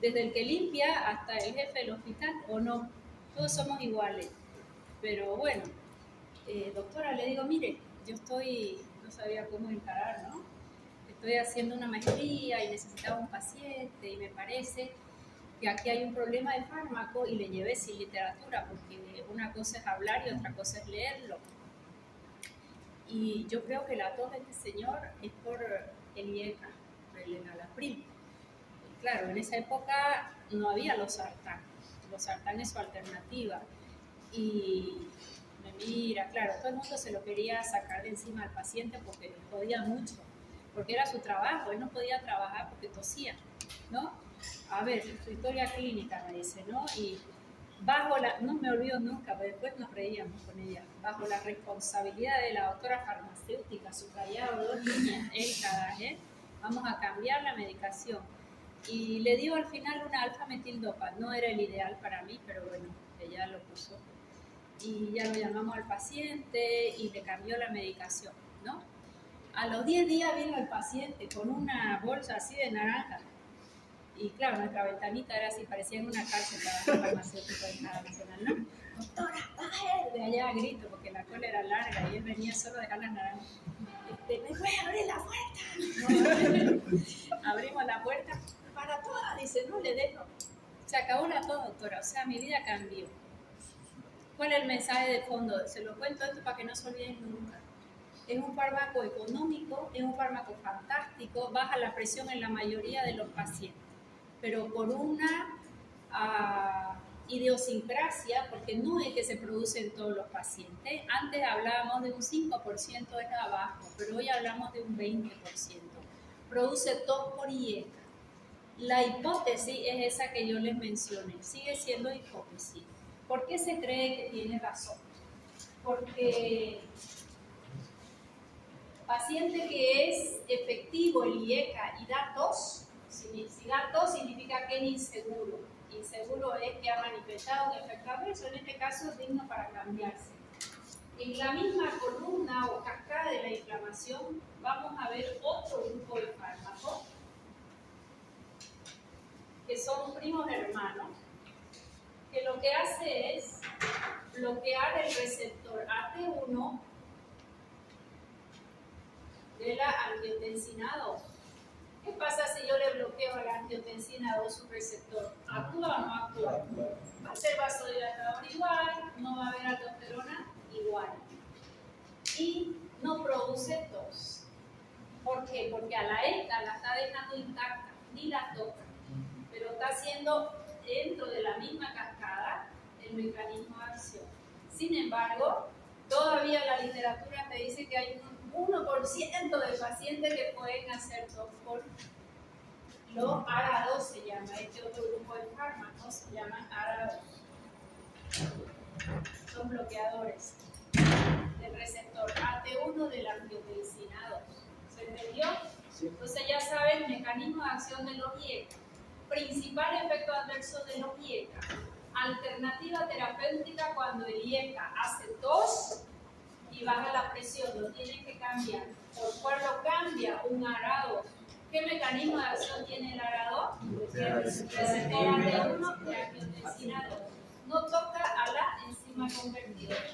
Desde el que limpia hasta el jefe del hospital, o no. Todos somos iguales. Pero bueno, doctora, le digo, mire, yo no sabía cómo encarar, ¿no? Estoy haciendo una maestría y necesitaba un paciente y me parece que aquí hay un problema de fármaco y le llevé sin literatura porque una cosa es hablar y otra cosa es leerlo. Y yo creo que la tos de este señor es por el IECA, por el enalapril. Claro, en esa época no había los sartán es su alternativa. Y me mira, claro, todo el mundo se lo quería sacar de encima al paciente porque le jodía mucho, porque era su trabajo, él no podía trabajar porque tosía, ¿no? A ver, su historia clínica me dice, ¿no? Y no me olvido nunca, pero después nos reíamos con ella, bajo la responsabilidad de la doctora farmacéutica, subrayado 2 líneas, vamos a cambiar la medicación. y le dio al final una alfa-metildopa. No era el ideal para mí, pero bueno, ella lo puso. Y ya lo llamamos al paciente y le cambió la medicación, ¿no? A los 10 días vino el paciente con una bolsa así de naranja. Y claro, nuestra ventanita era así, parecía en una cárcel de farmacéutico de cada nacional, ¿no? Doctora, de allá a grito, porque la cola era larga y él venía solo a dejar las naranjas. ¿Me puede abrir la puerta? No, abrimos la puerta para todas, dice, no le dejo. Se acabó la tos, doctora, o sea, mi vida cambió. ¿Cuál es el mensaje de fondo? Se lo cuento esto para que no se olviden nunca. Es un fármaco económico, es un fármaco fantástico, baja la presión en la mayoría de los pacientes, pero por una idiosincrasia, porque no es que se produce en todos los pacientes. Antes hablábamos de un 5% es abajo, pero hoy hablamos de un 20%. Produce tos por IECA. La hipótesis es esa que yo les mencioné, sigue siendo hipótesis. ¿Por qué se cree que tiene razón? Porque paciente que es efectivo el IECA y da tos, si da tos significa que es inseguro. Inseguro es que ha manifestado un efecto adverso, en este caso es digno para cambiarse. En la misma columna o cascada de la inflamación vamos a ver otro grupo de fármacos que son primos hermanos, que lo que hace es bloquear el receptor AT1 de la angiotensina 2. ¿Qué pasa si yo le bloqueo a la angiotensina 2 su receptor? ¿Actúa o no actúa? Va a ser vasodilatador igual, no va a haber aldosterona igual. Y no produce tos. ¿Por qué? Porque a la ECA la está dejando intacta, ni la toca, pero está haciendo dentro de la misma cascada el mecanismo de acción. Sin embargo, todavía la literatura te dice que hay un 1% de pacientes que pueden hacer tos por los ARA2, se llama, este otro grupo de fármacos se llaman ARA2. Son bloqueadores del receptor AT1 de la angiotensina 2. ¿Se entendió? Sí. Entonces ya saben el mecanismo de acción de los IECA. Principal efecto adverso de los IECA. Alternativa terapéutica cuando el IECA hace tos y baja la presión, lo tienen que cambiar. ¿Por cuál lo cambia? Un ARA2. ¿Qué mecanismo de acción tiene el ARA2? Receptor AT1 de angiotensina 2. No toca a la enzima convertidora.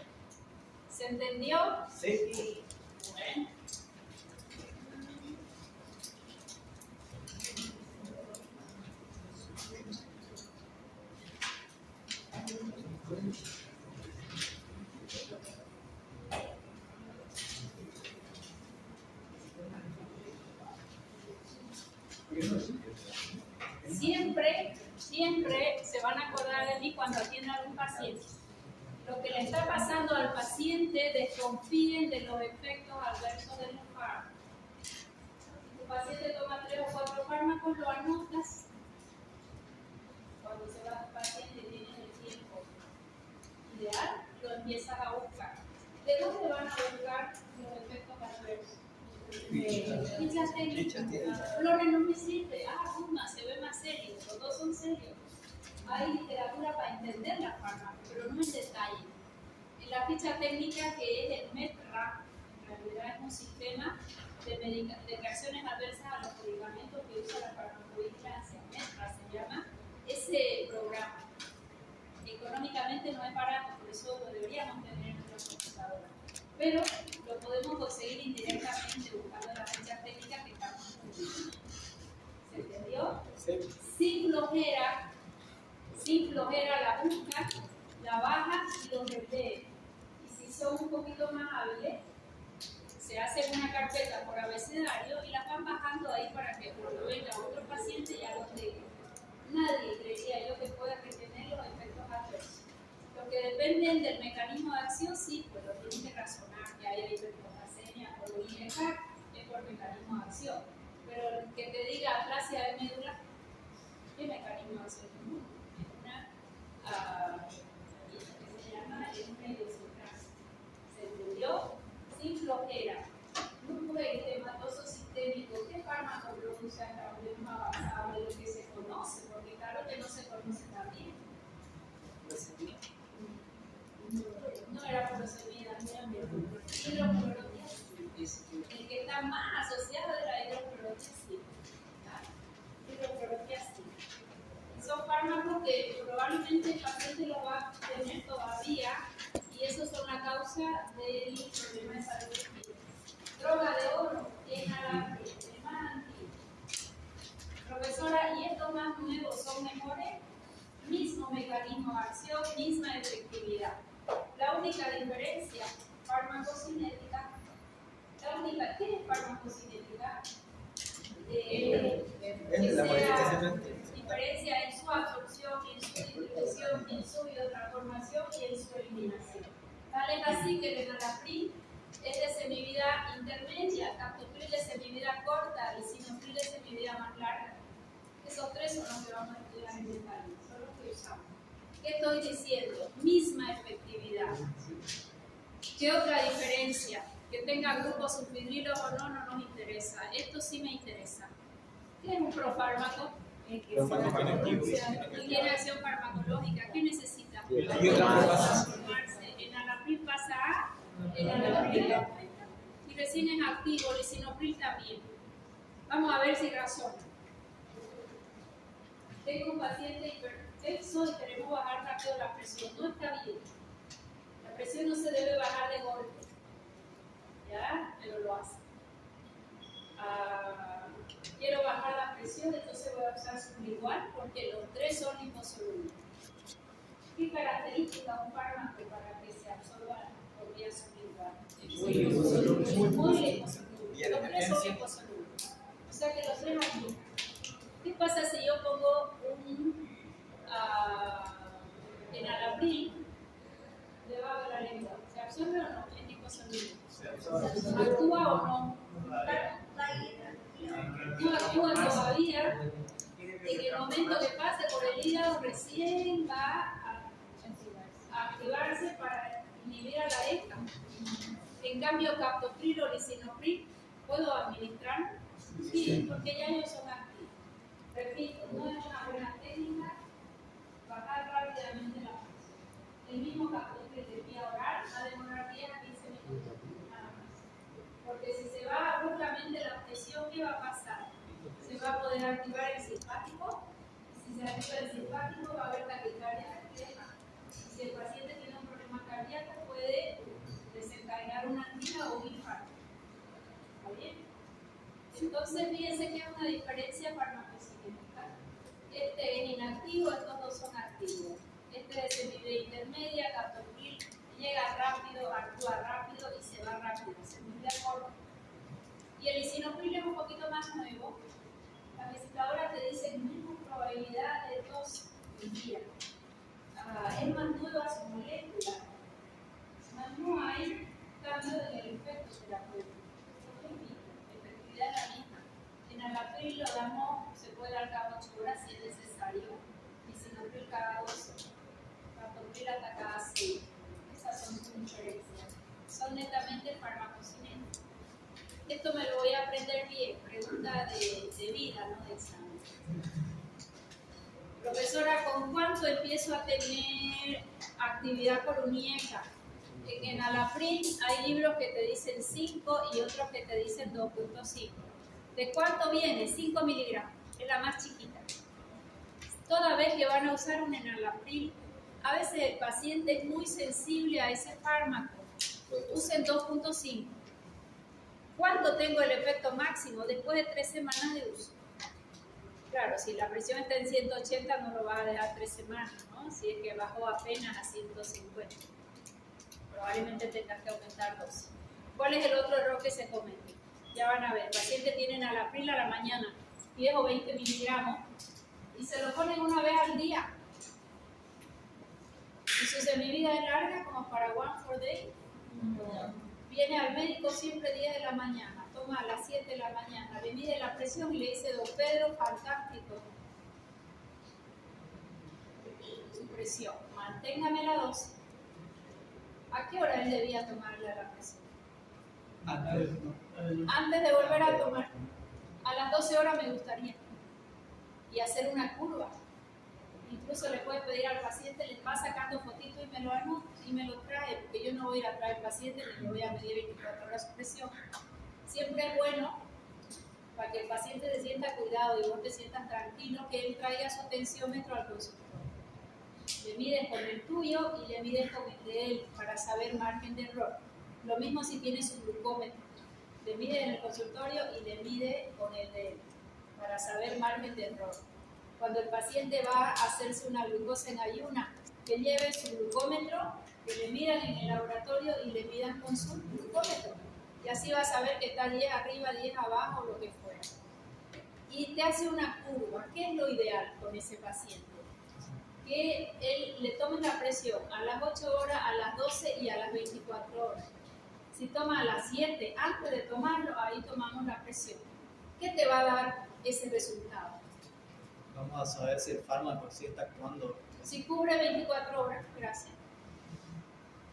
¿Se entendió? Sí. Bueno. Siempre se van a acordar de mí cuando atienden a algún paciente. Lo que le está pasando al paciente, desconfíen de los efectos adversos de los fármacos. Si tu paciente toma 3 o 4 fármacos, lo anotas. Cuando se va tu paciente y tienes el tiempo ideal, lo empiezas a buscar. ¿De dónde van a buscar los efectos adversos? Fichas técnicas. Flores no me sirve. Fuma, se ve más serio. Los dos son serios. Hay literatura para entender la fármaca, pero no en detalle. En la ficha técnica, que es el METRA, en realidad es un sistema de reacciones adversas a los medicamentos que usa la farmacovigilancia. METRA se llama ese programa. Económicamente no es barato, por eso lo deberíamos tener en nuestra computadora. Pero lo podemos conseguir indirectamente buscando las fichas técnicas que estamos poniendo. ¿Se entendió? Sí. Sin flojera la busca, la baja y los relee. Y si son un poquito más hábiles, se hace una carpeta por abecedario y las van bajando ahí para que cuando venga otro paciente ya los tenga. Nadie creería yo que pueda retener los efectos adversos. Los que dependen del mecanismo de acción, sí, pues lo tienen que razonar, que haya hiperpotasenia o lo IECA es por mecanismo de acción. Pero el que te diga aplasia de médula, ¿qué mecanismo de acción? Es una idiosincrasia. ¿Se entendió? Sin flojera. Grupo eritematoso sistémico. ¿Qué fármacos producen hasta un más avanzado de lo que se conoce, porque claro que no se conoce también. No era por semilla, era hidroclorotiazida. El que está más asociado es la hidroclorotiazida. Hidroclorotiazida. Son fármacos que probablemente el paciente lo va a tener todavía y esos son la causa del problema de salud. Droga de oro, enalapril, el más antiguo. Profesora, ¿y estos más nuevos son mejores? Mismo mecanismo de acción, misma efectividad. La única diferencia, farmacocinética. ¿Qué es farmacocinética? Es la modificación. Diferencia en su absorción, en su distribución, en su biotransformación y en su eliminación. Tal es así que el enalapril es de semivida intermedia, captopril de semivida corta y lisinopril de semivida más larga. Esos tres son los que vamos a estudiar en detalle, son los que usamos. ¿Qué estoy diciendo? Misma efectividad. ¿Qué otra diferencia? Que tenga grupos sulfidrilos o no, no nos interesa. Esto sí me interesa. ¿Qué es un profármaco? Y tiene acción farmacológica. ¿Qué necesita? Transformarse. Enalapril pasa a enalapril y recién es activo, lisinopril también. Vamos a ver si razona. Tengo un paciente hipertenso y queremos bajar rápido la presión. No está bien. La presión no se debe bajar de golpe. ¿Ya? Pero lo hace. Quiero bajar la presión, entonces voy a usar sublingual porque los tres son liposolubles. ¿Qué característica un fármaco para que se absorba por vía sublingual? Muy liposoluble. Los tres son liposolubles. O sea que los tres ayudan. ¿Qué pasa si yo pongo un enalapril debajo de la lengua? ¿Se absorbe o no? Es liposoluble. ¿Actúa o no? No actúa todavía. En el momento que pase por el hígado recién va a activarse para inhibir a la ECA. En cambio, captopril o lisinopril, ¿puedo administrar? Sí, porque ya ellos son activos. Repito, no es una buena técnica bajar rápidamente la presión. El mismo captopril de vía oral va a demorar 10 a 15 minutos, nada más. Porque si se va abruptamente la presión, ¿qué va a pasar? Se va a poder activar el simpático. Si se activa el simpático, va a haber taquicardia cardíaca. Si el paciente tiene un problema cardíaco, puede desencadenar una angina o un infarto. ¿Está bien? Entonces, fíjense que hay una diferencia farmacocinética. Este es inactivo, estos dos son activos. Este es semivida intermedia, captopril, llega rápido, actúa rápido y se va rápido, semivida corta. Y el lisinopril es un poquito más nuevo. La visitadora te dice menos probabilidad de tos el día. Es más nueva su molécula. No hay cambio en el efecto terapéutico. La efectividad es la misma. Enalapril lo damos, se puede dar cada 8 horas si es necesario. Lisinopril cada 12. Captopril hasta cada 6. Esas son sus diferencias. Son netamente farmacocinéticas. Esto me lo voy a aprender bien, pregunta de vida, no de examen. Profesora, ¿con cuánto empiezo a tener actividad coroníaca? En enalapril hay libros que te dicen 5 y otros que te dicen 2.5. ¿De cuánto viene? 5 miligramos, es la más chiquita. Toda vez que van a usar un enalapril, a veces el paciente es muy sensible a ese fármaco. Usen 2.5. ¿Cuándo tengo el efecto máximo? Después de 3 semanas de uso. Claro, si la presión está en 180 no lo va a dejar 3 semanas, ¿no? Si es que bajó apenas a 150. Probablemente tengas que aumentar dosis. ¿Cuál es el otro error que se comete? Ya van a ver, el paciente tiene enalapril a la mañana, 10 o 20 miligramos, y se lo ponen una vez al día. Y su semivida es larga como para 1-4-day. Viene al médico siempre 10 de la mañana, toma a las 7 de la mañana, le mide la presión y le dice: don Pedro, fantástico. Su presión, manténgame la dosis. ¿A qué hora él debía tomarle la presión? Antes de volver a tomar. A las 12 horas me gustaría. Y hacer una curva. Incluso le puede pedir al paciente, le va sacando fotitos y me lo anota y me lo trae, porque yo no voy a ir a traer al paciente ni le voy a medir 24 horas su presión. Siempre es bueno, para que el paciente se sienta cuidado y vos te sientas tranquilo, que él traiga su tensiómetro al consultorio. Le mides con el tuyo y le mides con el de él para saber margen de error. Lo mismo si tiene su glucómetro. Le mide en el consultorio y le mide con el de él para saber margen de error. Cuando el paciente va a hacerse una glucosa en ayuna, que lleve su glucómetro, que le midan en el laboratorio y le midan con su glucómetro. Y así va a saber que está 10 arriba, 10 abajo, lo que fuera. Y te hace una curva. ¿Qué es lo ideal con ese paciente? Que él le tome la presión a las 8 horas, a las 12 y a las 24 horas. Si toma a las 7, antes de tomarlo, ahí tomamos la presión. ¿Qué te va a dar ese resultado? Vamos a saber si el fármaco sí está actuando. Si cubre 24 horas, gracias.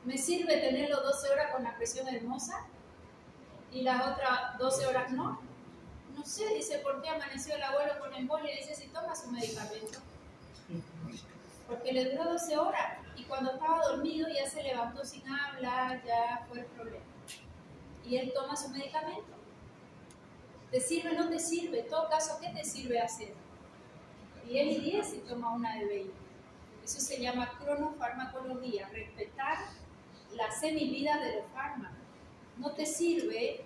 ¿Me sirve tenerlo 12 horas con la presión hermosa y las otras 12 horas no? No sé, dice, ¿por qué amaneció el abuelo con embolia? Dice, si toma su medicamento. Porque le duró 12 horas y cuando estaba dormido ya se levantó sin hablar, ya fue el problema. Y él toma su medicamento. ¿Te sirve o no te sirve? En todo caso, ¿qué te sirve hacer? 10 y 10 si toma una de 20. Eso se llama cronofarmacología, respetar la semivida de los fármacos. No te sirve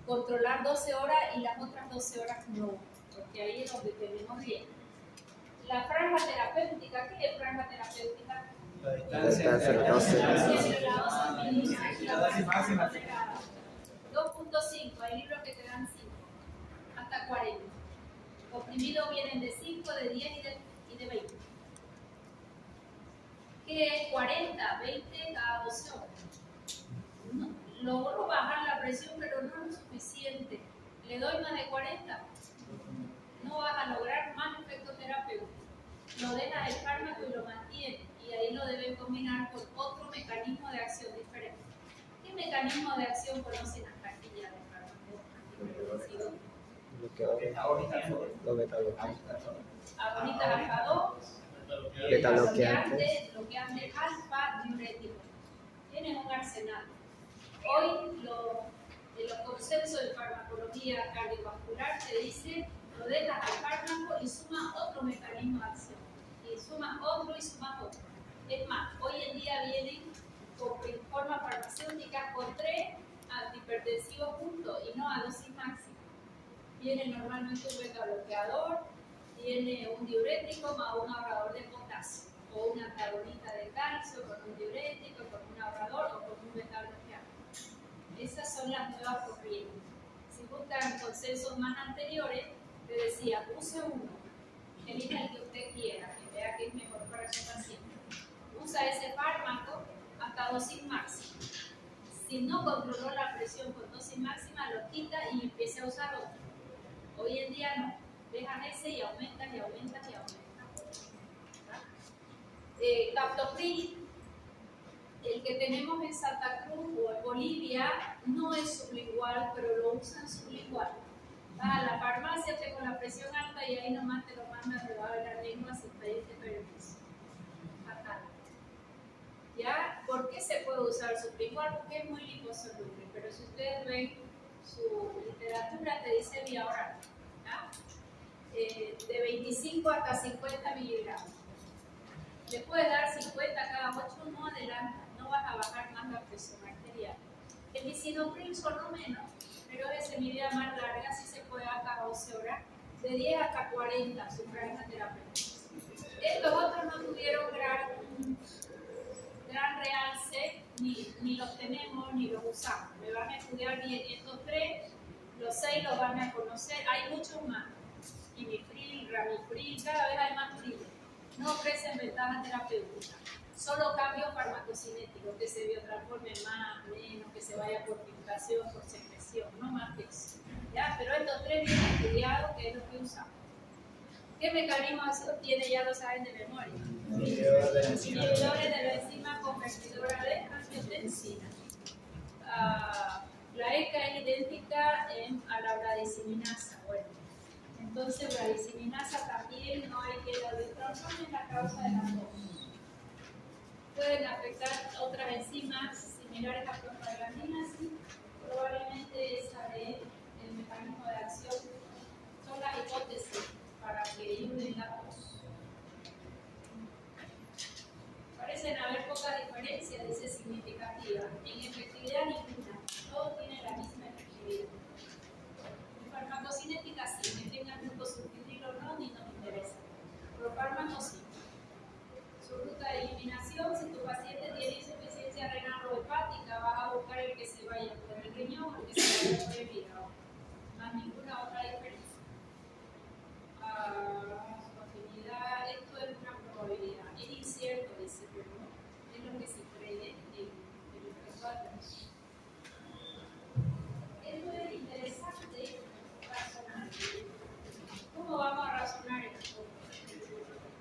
controlar 12 horas y las otras 12 horas no, porque ahí es donde tenemos bien. La franja terapéutica, ¿qué es franja terapéutica? La distancia distancia entre entre las las dosis. Entre la dosis mínima y la dosis máxima. 2.5, hay libros que te dan 5, hasta 40. Comprimidos vienen de 5, de 10 y de 20. ¿Qué es 40? 20 cada 12 horas. No, logro bajar la presión, pero no es lo suficiente. Le doy más de 40. No vas a lograr más efecto terapéutico. Lo dejas el fármaco y lo mantienes. Y ahí lo deben combinar con otro mecanismo de acción diferente. ¿Qué mecanismo de acción conocen las pastillas de fármaco? Agonitas alfa-2, bloqueantes alfa, diuréticos. Tienen un arsenal. Hoy los consensos de farmacología cardiovascular te dicen lo dejas al fármaco y sumas otro mecanismo de acción. Y sumas otro y sumas otro. Es más, hoy en día vienen con forma farmacéutica con 3 antihipertensivos juntos y no a dosis máxima. Viene normalmente un beta bloqueador, tiene un diurético más un ahorrador de potasio, o una antagonista de calcio con un diurético, con un ahorrador o con un beta bloqueador. Esas son las nuevas corrientes. Si buscan consensos más anteriores, te decía, use uno, elija el que usted quiera, que vea que es mejor para su paciente. Usa ese fármaco hasta dosis máxima. Si no controló la presión con dosis máxima, lo quita y empieza a usar otro. Hoy en día no, dejan ese y aumentan y aumentan y aumentan. Captopril, el que tenemos en Santa Cruz o en Bolivia, no es sublingual, pero lo usan sublingual. Vas a la farmacia, te con la presión alta y ahí nomás te lo mandan debajo de la lengua sin pedirte permiso. Fatal. ¿Ya? ¿Por qué se puede usar sublingual? Porque es muy liposoluble, pero si ustedes ven su literatura, te dice vía oral. De 25 hasta 50 miligramos. Le puedes dar 50 cada 8, no adelanta, no vas a bajar más la presión arterial. El lisinopril son lo menos, pero es semivida más larga, sí se puede dar cada 12 horas, de 10 hasta 40, su franja terapéutica. Estos otros no tuvieron gran realce, ni los tenemos ni los usamos. Me van a estudiar bien estos 3, los 6 los van a conocer, hay muchos más. Imipril, ramipril, cada vez hay más pril. No ofrecen ventajas terapéuticas, solo cambios farmacocinéticos, que se biotransforme más, menos, que se vaya por filtración, por secreción, no más que eso. ¿Ya? Pero estos 3 bien estudiados, que es lo que usamos. ¿Qué mecanismo tiene? Ya lo saben de memoria. Inhibidores de la enzima convertidora de angiotensina. La ECA es idéntica a la bradiciminasa. Bueno, entonces bradiciminasa también no hay que la transforme en la causa de las dos. Pueden afectar otras enzimas similares a prostaglandinas, sí. Probablemente esa de el mecanismo de acción son las hipótesis para que ayuden la dos. Parecen haber pocas diferencias, dice significativa. En efectividad ninguna. Todos tienen la misma efectividad. En farmacocinética sí, que tengan glucosulfitril o no, ni nos interesa. Pero fármacos sí. Su ruta de eliminación, si tu paciente tiene insuficiencia renal o hepática, vas a buscar el que se vaya por el riñón o el que se vaya por el hígado. Más ninguna otra diferencia. Su afinidad, esto es una probabilidad. Es incierto, dice, pero es lo que se cree en el efecto adverso. Esto es interesante razonar. ¿Cómo vamos a razonar esto?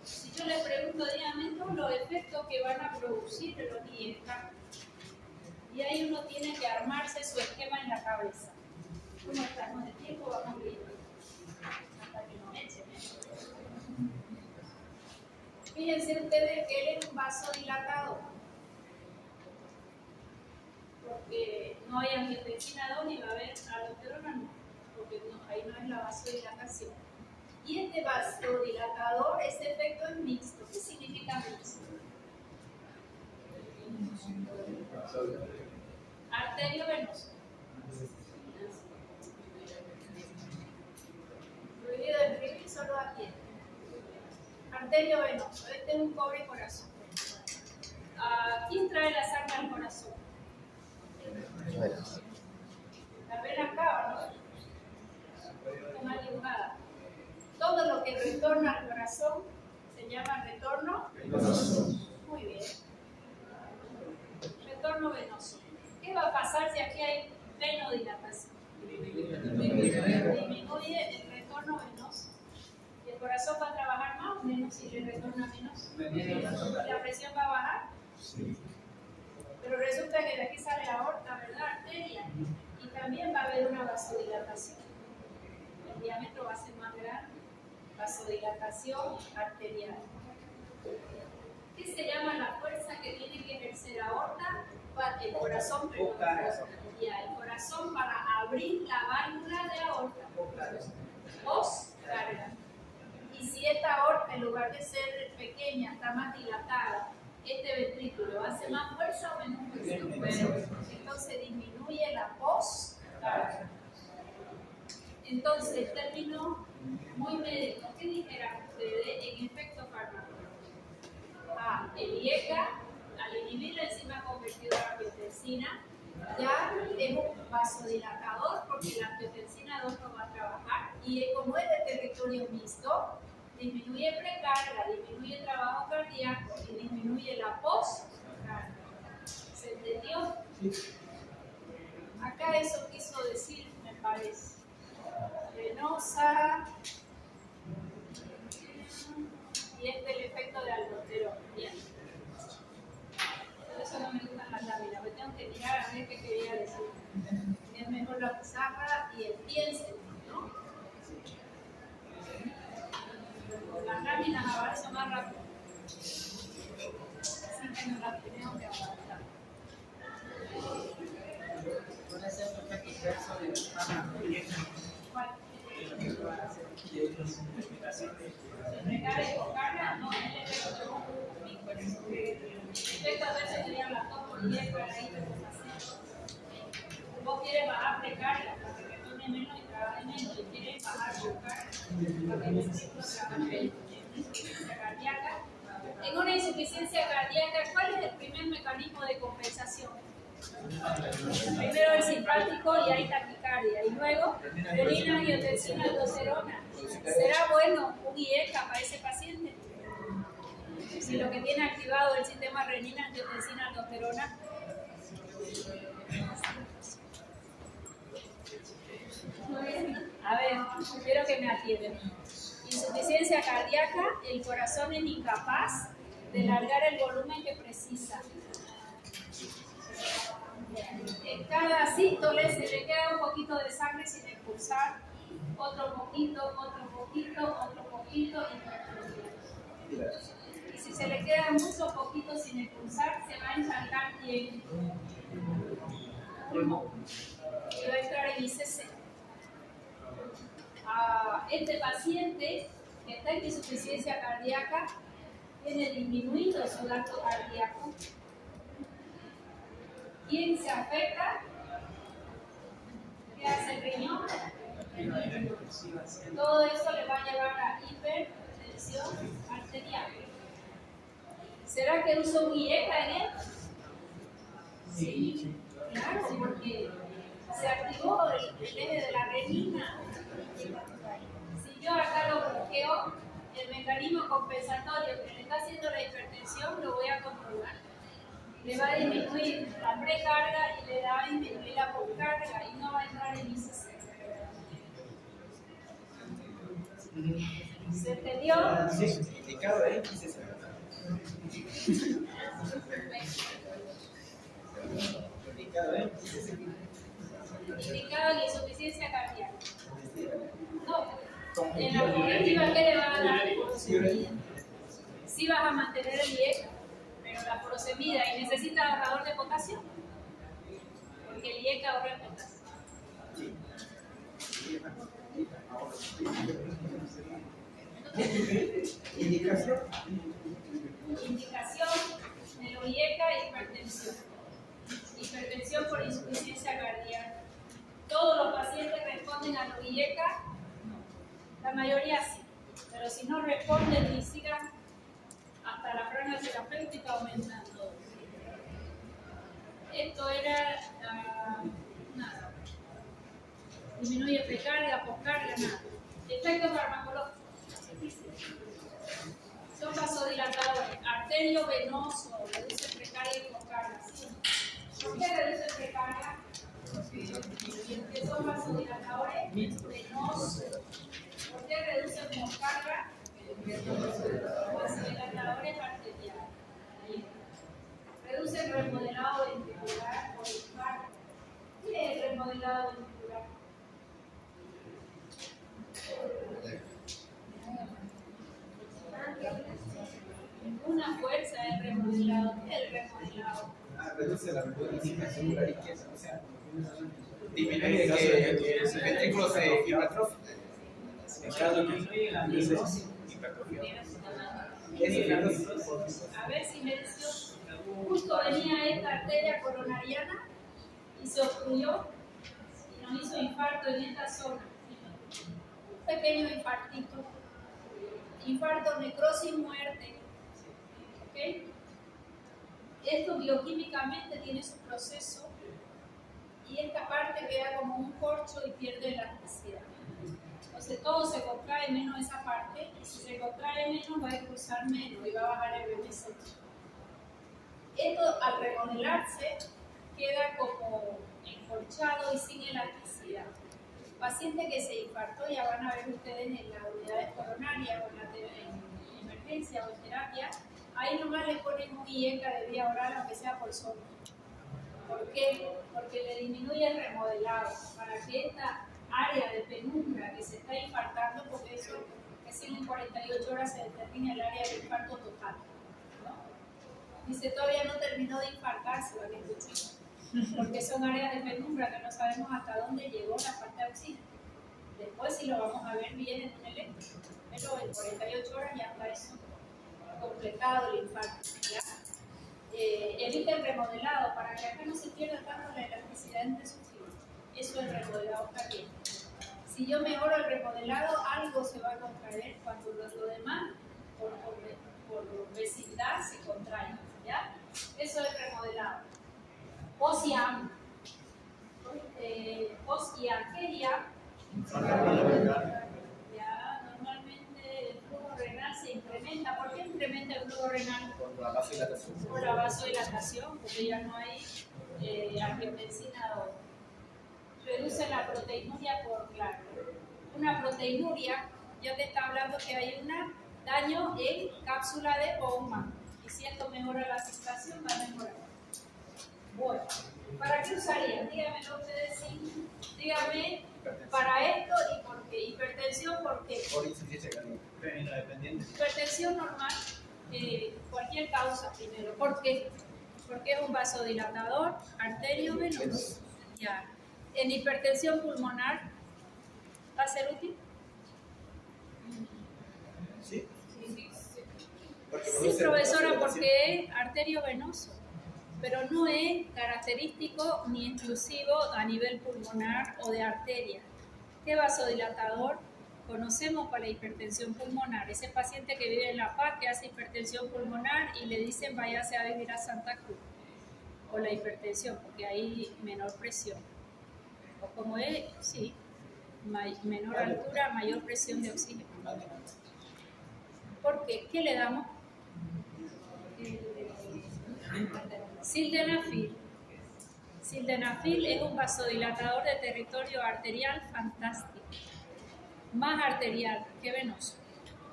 Si yo le pregunto, dígame todos los efectos que van a producir los IECA, y ahí uno tiene que armarse su esquema en la cabeza. ¿Cómo estamos de tiempo? Vamos bien. Hasta que nos echen. Fíjense ustedes que él es un vasodilatador, porque no hay angiotensina 2 ni va a haber aldosterona, no, porque ahí no es la vasodilatación. Y este vasodilatador, ese efecto es mixto. ¿Qué significa mixto? Arteriovenoso. Prohibido escribir solo aquí. Arteriovenoso. Este es un pobre corazón. ¿Quién trae la sangre al corazón? La vena cava, ¿no? Está mal dibujada. Todo lo que retorna al corazón se llama retorno venoso. Muy bien. Retorno venoso. ¿Qué va a pasar si aquí hay venodilatación? Disminuye el retorno venoso. ¿Y el corazón va a trabajar más o menos si le retorna menos? ¿La presión va a bajar? Sí. Pero resulta que de aquí sale la aorta, ¿verdad? Arteria. Y también va a haber una vasodilatación. El diámetro va a ser más grande. Vasodilatación arterial. ¿Qué se llama la fuerza que tiene que ejercer la aorta? El corazón, el corazón para abrir la válvula de aorta. Poscarga. Y si esta aorta, en lugar de ser pequeña, está más dilatada, este ventrículo hace más fuerza o menos fuerza. Entonces disminuye la poscarga. Entonces, término muy médico. ¿Qué dijeran ustedes en efecto farmacológico? El IECA, al inhibir la enzima convertida a angiotensina, ya es un vasodilatador porque la angiotensina 2 no va a trabajar. Y como es de territorio mixto, disminuye precarga, disminuye trabajo cardíaco y disminuye la postcarga. ¿Se entendió? Acá eso quiso decir, me parece. Venosa y este es el efecto de aldosterona. Bien. Por eso no me gustan las láminas, me tengo que mirar a ver qué quería decir. Es mejor la pizarra y el pienso, ¿no? Las láminas avanzan más rápido. Así que no las tenemos que avanzar. ¿Puede ser un efecto inverso del fármaco? ¿Cuál? ¿Recarga con carga? No, es el efecto efecto adverso serían las dos por 10 para la hiperpotación. Vos quieres bajar precarga para que retorne menos y trabaje menos, y quieres bajar con carga para que el ciclo trabaje menos. Insuficiencia cardíaca. En una insuficiencia cardíaca, ¿cuál es el primer mecanismo de compensación? Primero el simpático y hay taquicardia, y luego renina, angiotensina, aldosterona. ¿Será bueno un IECA para ese paciente? Si lo que tiene activado el sistema renina, angiotensina, aldosterona. A ver, espero que me atiendan. Insuficiencia cardíaca, el corazón es incapaz de largar el volumen que precisa. En cada sístole se le queda un poquito de sangre sin expulsar, otro poquito, otro poquito, otro poquito, y si se le queda mucho poquito sin expulsar, se va a encharcar bien pulmón y va a entrar en ICC. Este paciente que está en insuficiencia cardíaca tiene disminuido su gasto cardíaco. ¿Quién se afecta? ¿Qué hace el riñón? Todo eso le va a llevar a hipertensión arterial. ¿Será que uso un IECA en él? Sí, claro, porque se activó el eje de la renina. Si yo acá lo bloqueo, el mecanismo compensatorio que le está haciendo la hipertensión lo voy a controlar. Le va a disminuir la precarga y le va a disminuir la postcarga y no va a entrar en ICC. ¿Se entendió? Sí, indicado ahí, ICC. Indicado ahí, ICC. Indicado en insuficiencia cardíaca. No, en la progresiva, ¿qué le va a dar? Sí vas a mantener el IECA, pero la furosemida, y necesita ahorrador de potasio, porque el IECA ahorra en potasio. Indicación. Indicación de lo IECA e hipertensión. Hipertensión por insuficiencia cardíaca. ¿Todos los pacientes responden a lo IECA? La mayoría sí, pero si no responden y sigan hasta la franja terapéutica aumentando. Esto era nada. Disminuye precarga, poscarga, nada. Efectos farmacológicos. Son vasodilatadores. Arterio venoso, reduce precarga y poscarga. ¿Por qué reduce precarga? Porque son vasodilatadores venosos. ¿Por qué reducen poscarga? Vasodilatadores arteriales. Reduce el remodelado ventricular por infarto. ¿Qué es el remodelado ventricular? Una fuerza es remodelado. ¿Qué es el remodelado? Reduce la recognición de la riqueza, o sea, disminuye que el ventrículo se hipertrofia. En caso que a ver si venció. Justo venía esta arteria coronariana y se obstruyó y nos hizo infarto en esta zona. Un pequeño infartito. Infarto, necrosis, muerte. ¿Ok? Esto bioquímicamente tiene su proceso y esta parte queda como un corcho y pierde elasticidad. Entonces todo se contrae menos esa parte y si se contrae menos va a expulsar menos y va a bajar el BMC. Esto al remodelarse queda como encorchado y sin elasticidad. Paciente que se infartó, ya van a ver ustedes en las unidades coronarias o en emergencia o en terapia, ahí nomás le ponen un IECA de vía oral aunque sea por sonda. ¿Por qué? Porque le disminuye el remodelado para que esta área de penumbra que se está infartando, porque eso recién en 48 horas se determina el área de infarto total. ¿No? Dice, todavía no terminó de infartarse, van a escuchar. Porque son áreas de penumbra que no sabemos hasta dónde llegó la falta de oxígeno. Después sí lo vamos a ver bien en un electro, pero en 48 horas ya está eso completado el infarto. ¿Ya? Evita el remodelado para que acá no se pierda tanto la elasticidad entre sus fibras. Eso es remodelado también. Si yo mejoro el remodelado, algo se va a contraer cuando lo demás, por vecindad, se contrae. ¿Ya? Eso es remodelado. Post-IAM. Post-IAM. ¿Qué IAM? Ya, normalmente el flujo renal se incrementa. ¿Por qué incrementa el flujo renal? Por la vasodilatación. Por la vasodilatación, porque ya no hay angiotensina 2. Reduce la proteinuria por claro. Una proteinuria ya te está hablando que hay un daño en cápsula de Bowman. Y si esto mejora la situación, va a mejorar. Bueno, ¿Para qué usarían? Díganmelo ustedes sí. Díganme para esto y por qué. Hipertensión, ¿por qué? Por insuficiencia cardíaca. Veneno dependiente. Hipertensión normal, cualquier causa primero. ¿Por qué? Porque es un vasodilatador arteriovenoso. Ya. En hipertensión pulmonar, ¿va a ser útil? ¿Sí? Porque Sí, produce profesora, vasodilatación. porque es arteriovenoso, pero no es característico ni exclusivo a nivel pulmonar o de arteria. ¿Qué vasodilatador conocemos para la hipertensión pulmonar? Ese paciente que vive en La Paz, que hace hipertensión pulmonar y le dicen váyase a vivir a Santa Cruz, o la hipertensión, porque hay menor presión. O como es, sí, menor altura, mayor presión de oxígeno. ¿Por qué? ¿Qué le damos? Sildenafil. Sildenafil es un vasodilatador de territorio arterial fantástico. Más arterial que venoso.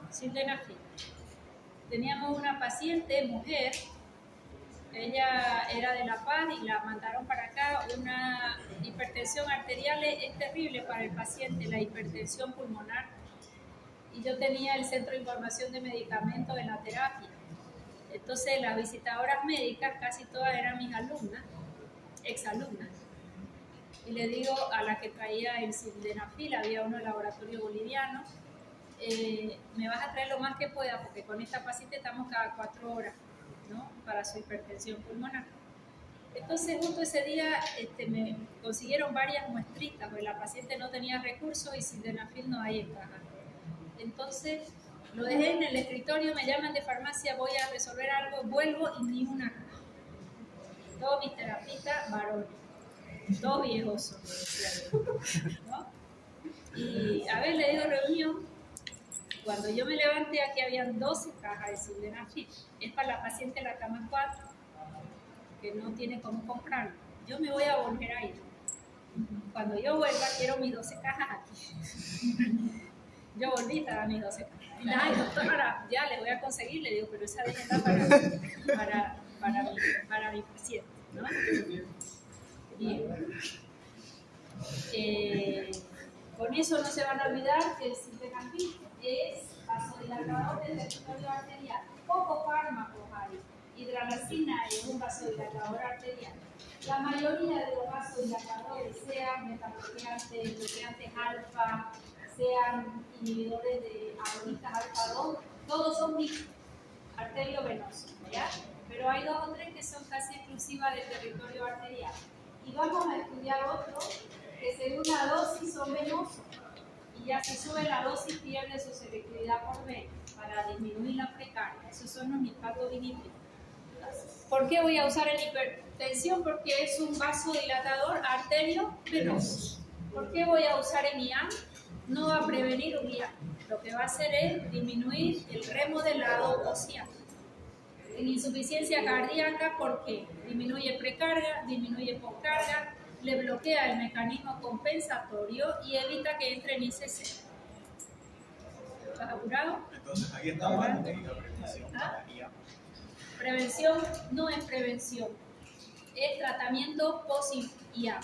Sildenafil. Teníamos una paciente, mujer, ella era de La Paz y la mandaron para acá. Una hipertensión arterial es terrible para el paciente, la hipertensión pulmonar. Y yo tenía el centro de información de medicamentos en la terapia. Entonces las visitadoras médicas, casi todas eran mis alumnas, exalumnas. Y le digo a la que traía el sildenafil, había uno del laboratorio boliviano, me vas a traer lo más que pueda, porque con esta paciente estamos cada 4 horas, ¿no? Para su hipertensión pulmonar. Entonces justo ese día me consiguieron varias muestritas, porque la paciente no tenía recursos y sildenafil no hay en caja. Entonces lo dejé en el escritorio, me llaman de farmacia, voy a resolver algo, vuelvo y ni una caja. Todos mis terapistas varones, todos viejos, ¿no? Y a ver, le digo reunión. Cuando yo me levanté, aquí habían 12 cajas de sildenafil. Es para la paciente de la cama 4, que no tiene cómo comprarlo. Yo me voy a volver a ir. Cuando yo vuelva, quiero mis 12 cajas aquí. Yo volví, estaba mis 12 cajas. Ay, doctora, ya le voy a conseguir, le digo, pero esa está para mi paciente, ¿no? Bien. Con eso no se van a olvidar que el sildenafil es vasodilatador del territorio arterial. Pocos fármacos hay. Hidralazina es un vasodilatador arterial. La mayoría de los vasodilatadores, sean metabloqueantes, bloqueantes alfa, sean inhibidores de agonistas alfa 2, todos son mixtos, arteriovenosos, ¿ya? Pero hay 2 o 3 que son casi exclusivas del territorio arterial. Y vamos a estudiar otro que según la dosis son venosos. Y ya si sube la dosis pierde su selectividad por vena para disminuir la precarga. Esos son los nitratos vinitrínicos. ¿Por qué voy a usar en hipertensión? Porque es un vasodilatador arteriovenoso. ¿Por qué voy a usar en IAM? No va a prevenir un IAM. Lo que va a hacer es disminuir el remodelado ociano. En insuficiencia cardíaca, ¿por qué? Disminuye precarga, disminuye poscarga, le bloquea el mecanismo compensatorio y evita que entre en ICC. ¿Estás apurado? Entonces, ahí está hablando de la prevención. ¿Ah? Prevención no es prevención, es tratamiento post-IAM.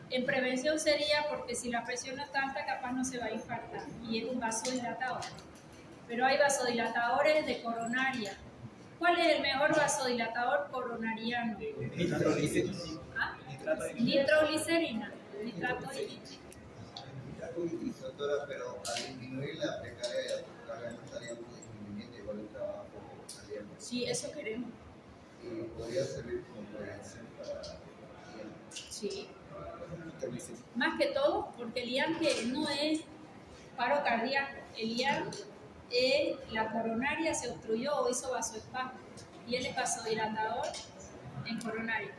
En prevención sería porque si la presión no está alta, capaz no se va a infartar y es un vasodilatador. Pero hay vasodilatadores de coronaria. ¿Cuál es el mejor vasodilatador coronariano? Nitroglicerina. ¿Ah? Nitroglicerina. Nitrato de Doctora, pero al disminuir la precarga y la poscarga no estaríamos disminuyendo igual el trabajo cardíaco. Sí, eso queremos. Y podría servir como prevención para Sí. Más que todo, porque el IAM que no es paro cardíaco, el IAM es la coronaria se obstruyó o hizo vasoespasmo y él es vasodilatador en coronaria.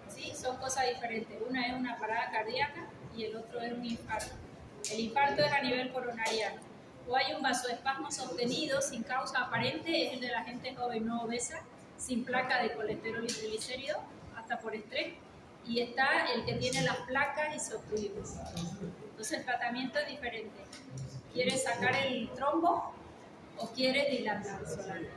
¿Sí? Son cosas diferentes. Una es una parada cardíaca y el otro es un infarto. El infarto es a nivel coronariano. O hay un vasoespasmo sostenido sin causa aparente, es el de la gente joven no obesa, sin placa de colesterol y triglicéridos, hasta por estrés. Y está el que tiene las placas y se obstruye. Entonces el tratamiento es diferente. ¿Quieres sacar el trombo o quieres dilatar solamente?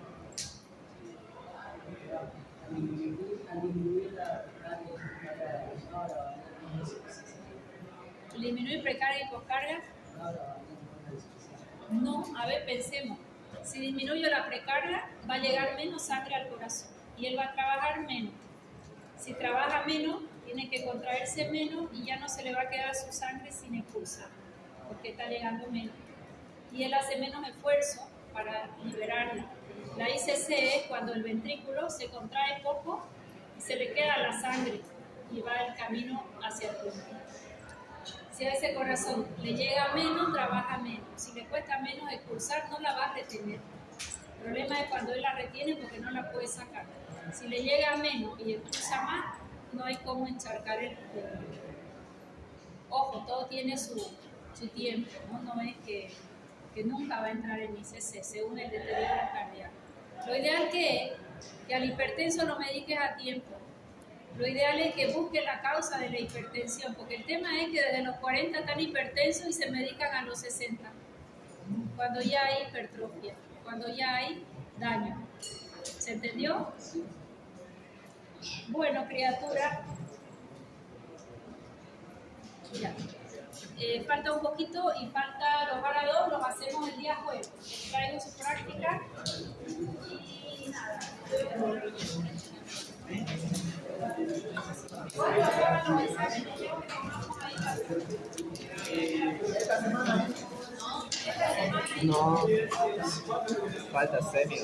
Disminuir precarga y poscarga. No, a ver, pensemos. Si disminuyo la precarga, va a llegar menos sangre al corazón y él va a trabajar menos. Si trabaja menos, tiene que contraerse menos y ya no se le va a quedar su sangre sin expulsar, porque está llegando menos. Y él hace menos esfuerzo para liberarla. La ICC es cuando el ventrículo se contrae poco y se le queda la sangre y va el camino hacia el pulmón. Si a ese corazón le llega menos, trabaja menos. Si le cuesta menos expulsar, no la va a retener. El problema es cuando él la retiene porque no la puede sacar. Si le llega menos y expulsa más, no hay cómo encharcar el pulmón. Ojo, todo tiene su tiempo, ¿no? No es que nunca va a entrar en ICC según el deterioro cardíaco. Lo ideal que al hipertenso lo mediques a tiempo. Lo ideal es que busque la causa de la hipertensión, porque el tema es que desde los 40 están hipertensos y se medican a los 60, cuando ya hay hipertrofia, cuando ya hay daño. ¿Se entendió? Bueno, criatura, ya. Falta un poquito y falta los ahora 2, los hacemos el día jueves. Traigo su práctica y nada. ¿Cuándo acaban los exámenes? Yo que tomamos ahí Esta semana. No, falta semi.